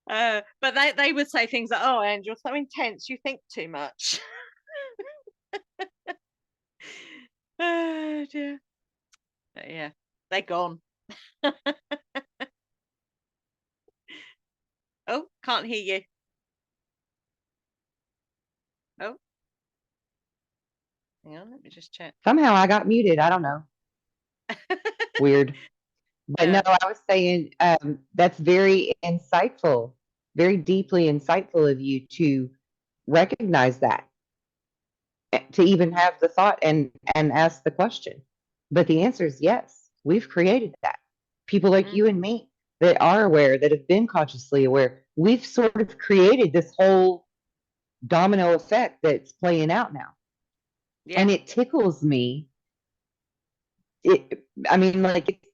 But they would say things like, oh, Angie, you're so intense, you think too much. Oh, dear. But yeah, they're gone. Oh, can't hear you. Oh, hang on, let me just check. Somehow I got muted. I don't know. Weird. But no, I was saying that's very insightful, very deeply insightful of you to recognize that, to even have the thought and ask the question. But the answer is yes, we've created that. People like you and me that are aware, that have been consciously aware, we've sort of created this whole domino effect that's playing out now. Yeah. And it tickles me. I mean, like, it's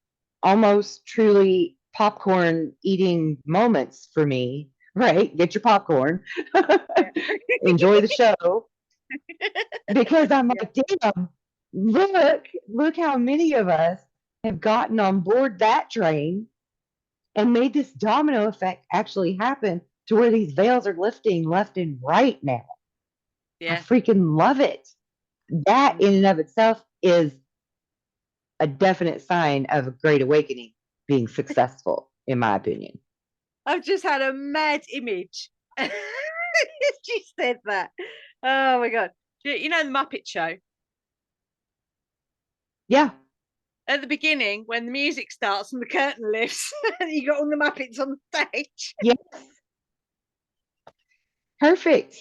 almost truly popcorn eating moments for me, right? Get your popcorn, enjoy the show, because I'm like, damn, look how many of us have gotten on board that train and made this domino effect actually happen to where these veils are lifting left and right now. I freaking love it. That in and of itself is a definite sign of a great awakening being successful, in my opinion. I've just had a mad image. She said that. Oh my God. You know the Muppet Show? Yeah. At the beginning, when the music starts and the curtain lifts, you got all the Muppets on the stage. Yes. Perfect.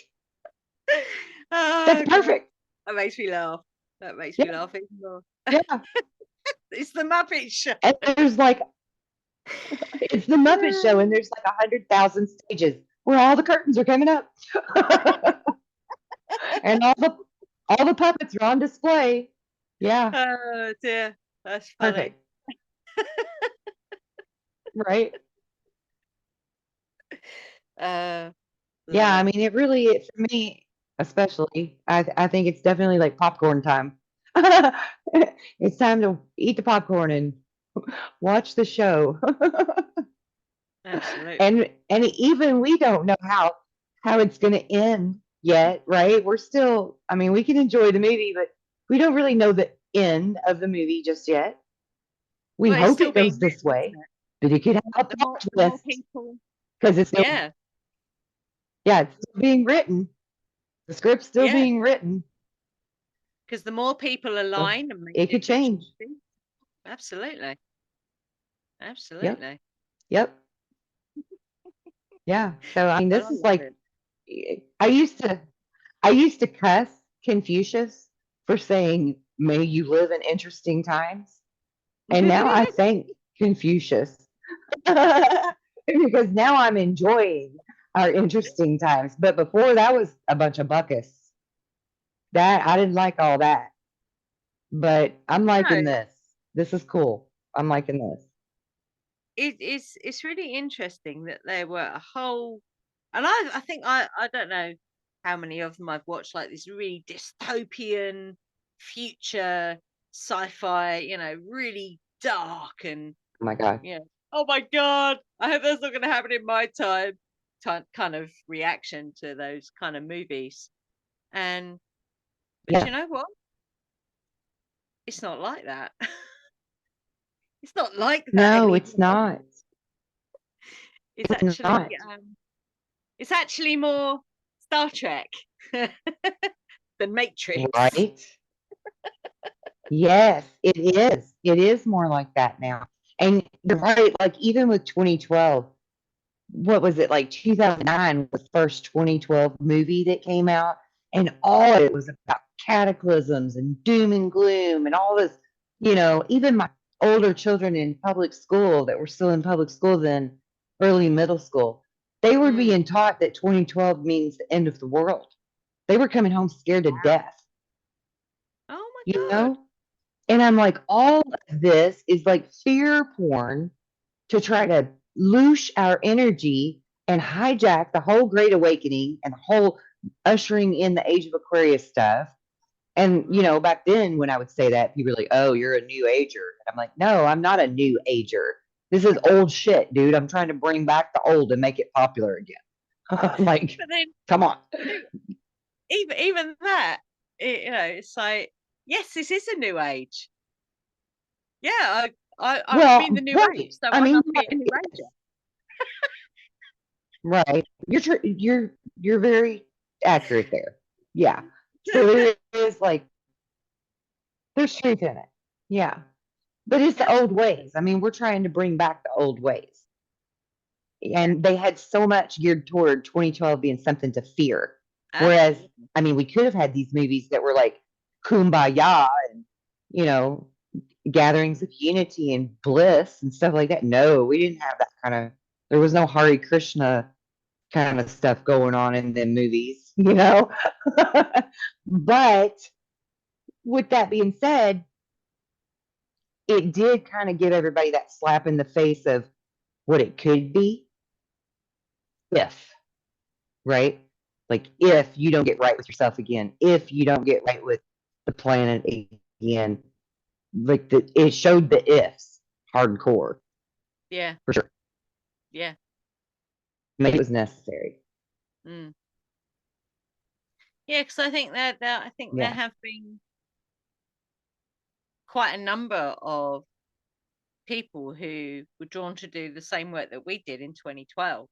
That's perfect. That makes me laugh. That makes me laugh even more. Yeah. It's the Muppet Show. And there's like, it's the Muppet Show, and there's like 100,000 stages where all the curtains are coming up. And all the puppets are on display. Yeah. Oh dear. That's funny. Perfect. Right. Yeah, I mean, it really, for me especially, I think it's definitely like popcorn time. It's time to eat the popcorn and watch the show. absolutely. And even we don't know how it's going to end yet, right? We're still, I mean, we can enjoy the movie, but we don't really know the end of the movie just yet. We hope it goes this way, but it could have a plot twist because it's yeah, it's still being written. The script's still being written. Because the more people align and make it could change. Absolutely. Absolutely. Yep. Yeah. So I mean, this is like, I used to cuss Confucius for saying, "May you live in interesting times," and now I thank Confucius because now I'm enjoying our interesting times. But before, that was a bunch of buckus. That I didn't like all that, but I'm liking this. This is cool. I'm liking this. It's really interesting that there were a whole, and I think I don't know how many of them I've watched, like this really dystopian future sci-fi, really dark and oh my God. Oh my God, I hope that's not going to happen in my time kind of reaction to those kind of movies. But you know what? It's not like that. It's not like that. No, anymore. it's not. It's actually not. It's actually more Star Trek. the Matrix. Right? Yes, it is. It is more like that now. And you're right, like even with 2012, what was it, like 2009 was the first 2012 movie that came out, and all of it was about cataclysms and doom and gloom and all this, even my older children in public school that were still in public school then, early middle school, they were being taught that 2012 means the end of the world. They were coming home scared to death, Oh my you God. know? And I'm like, all of this is like fear porn to try to loosh our energy and hijack the whole Great Awakening and the whole ushering in the Age of Aquarius stuff. And, back then when I would say that, people were like, oh, you're a new ager. And I'm like, no, I'm not a new ager. This is old shit, dude. I'm trying to bring back the old and make it popular again. Like, But then, come on. even that, it's like, yes, this is a new age. Yeah, I've been the new age, Right. so I I mean, must be a new ager. right. You're very accurate there. Yeah. So there is like, there's truth in it. Yeah. But it's the old ways. I mean, we're trying to bring back the old ways. And they had so much geared toward 2012 being something to fear. Whereas, Absolutely. I mean, we could have had these movies that were like kumbaya and, you know, gatherings of unity and bliss and stuff like that. No, we didn't have that kind of, there was no Hare Krishna kind of stuff going on in the movies, But with that being said, it did kind of give everybody that slap in the face of what it could be if, right? Like if you don't get right with yourself again, if you don't get right with the planet again, like it showed the ifs hardcore. Yeah. For sure. Yeah. Maybe it was necessary. Mm. Yeah, because I think that there have been quite a number of people who were drawn to do the same work that we did in 2012,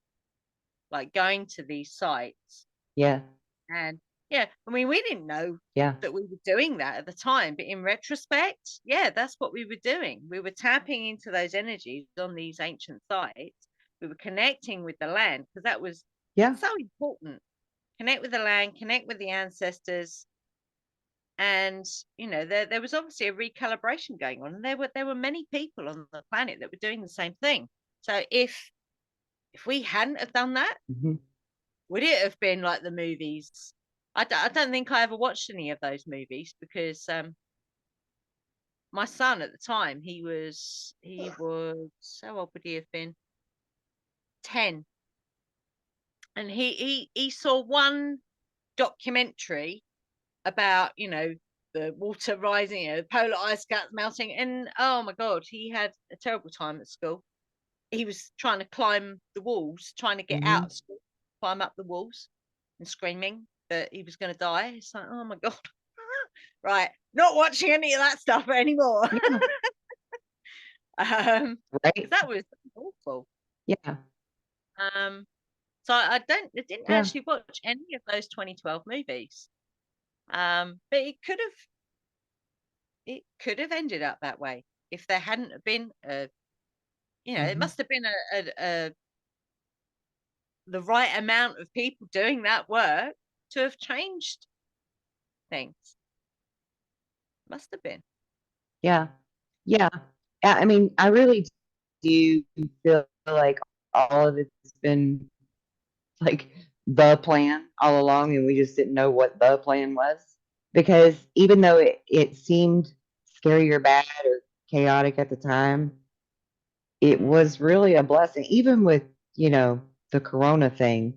like going to these sites. Yeah. And yeah, I mean, we didn't know Yeah. that we were doing that at the time, but in retrospect, yeah, that's what we were doing. We were tapping into those energies on these ancient sites. We were connecting with the land because that was so important. Connect with the land, connect with the ancestors. And there was obviously a recalibration going on, and there were many people on the planet that were doing the same thing. So if we hadn't have done that, would it have been like the movies? I don't think I ever watched any of those movies because my son at the time, he was so old would he have been 10, and he saw one documentary about the water rising, the polar ice caps melting, and oh my god, he had a terrible time at school. He was trying to climb the walls, trying to get out of school, climb up the walls, and screaming that he was going to die. It's like, oh my god, right, not watching any of that stuff anymore. Yeah. Right. That was awful. Yeah. So I didn't Yeah. actually watch any of those 2012 movies. But it could have ended up that way if there hadn't have been it must have been the right amount of people doing that work to have changed things. Must have been. Yeah. Yeah. I mean, I really do feel like all of it's been like the plan all along, and we just didn't know what the plan was. Because even though it seemed scary or bad or chaotic at the time, it was really a blessing. Even with, the corona thing,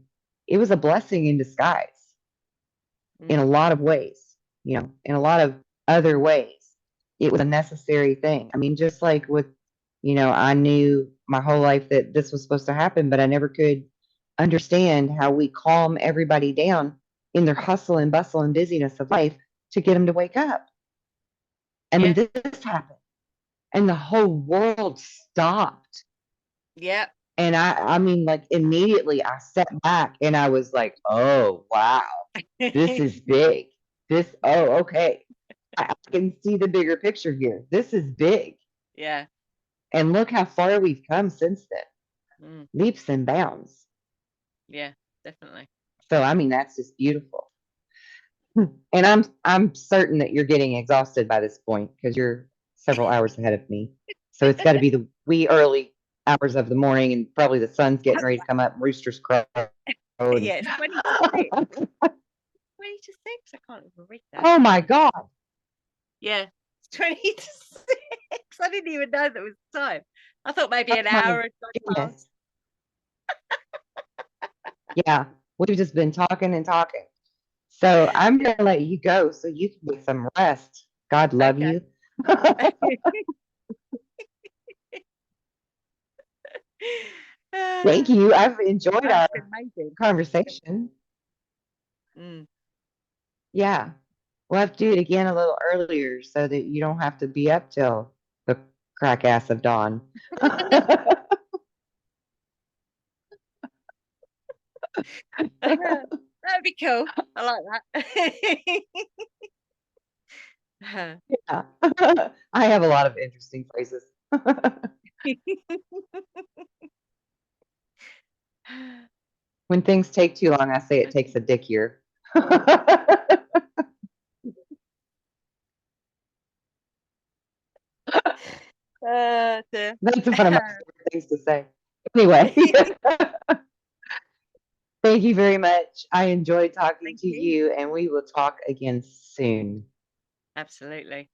it was a blessing in disguise in a lot of ways, in a lot of other ways. It was a necessary thing. I mean, just like with, I knew my whole life that this was supposed to happen, but I never could understand how we calm everybody down in their hustle and bustle and busyness of life to get them to wake up. And then this happened, and the whole world stopped. Yeah. And I mean, like immediately I sat back and I was like, oh, wow, this is big. Okay. I can see the bigger picture here. This is big. Yeah. And look how far we've come since then. Mm. Leaps and bounds. Yeah, definitely. So I mean that's just beautiful. And I'm certain that you're getting exhausted by this point because you're several hours ahead of me. So it's got to be the wee early hours of the morning, and probably the sun's getting ready to come up. Roosters crow. Yeah, it's 20 to 6. 20 to 6? I can't even read that. Oh my God. Yeah, it's 20 to 6. I didn't even know that was the time. I thought maybe an Oh my hour had gone past. goodness. Yeah, we've just been talking and talking. So I'm going to let you go so you can get some rest. God love Okay. you. Thank you. I've enjoyed That's our amazing. conversation. Mm. Yeah. We'll have to do it again a little earlier so that you don't have to be up till the crack ass of dawn. That'd be cool. I like that. Yeah. I have a lot of interesting phrases. When things take too long, I say it takes a dick year. Dear. That's one of my favorite things to say. Anyway, thank you very much. I enjoyed talking Thank to you. you, and we will talk again soon. Absolutely.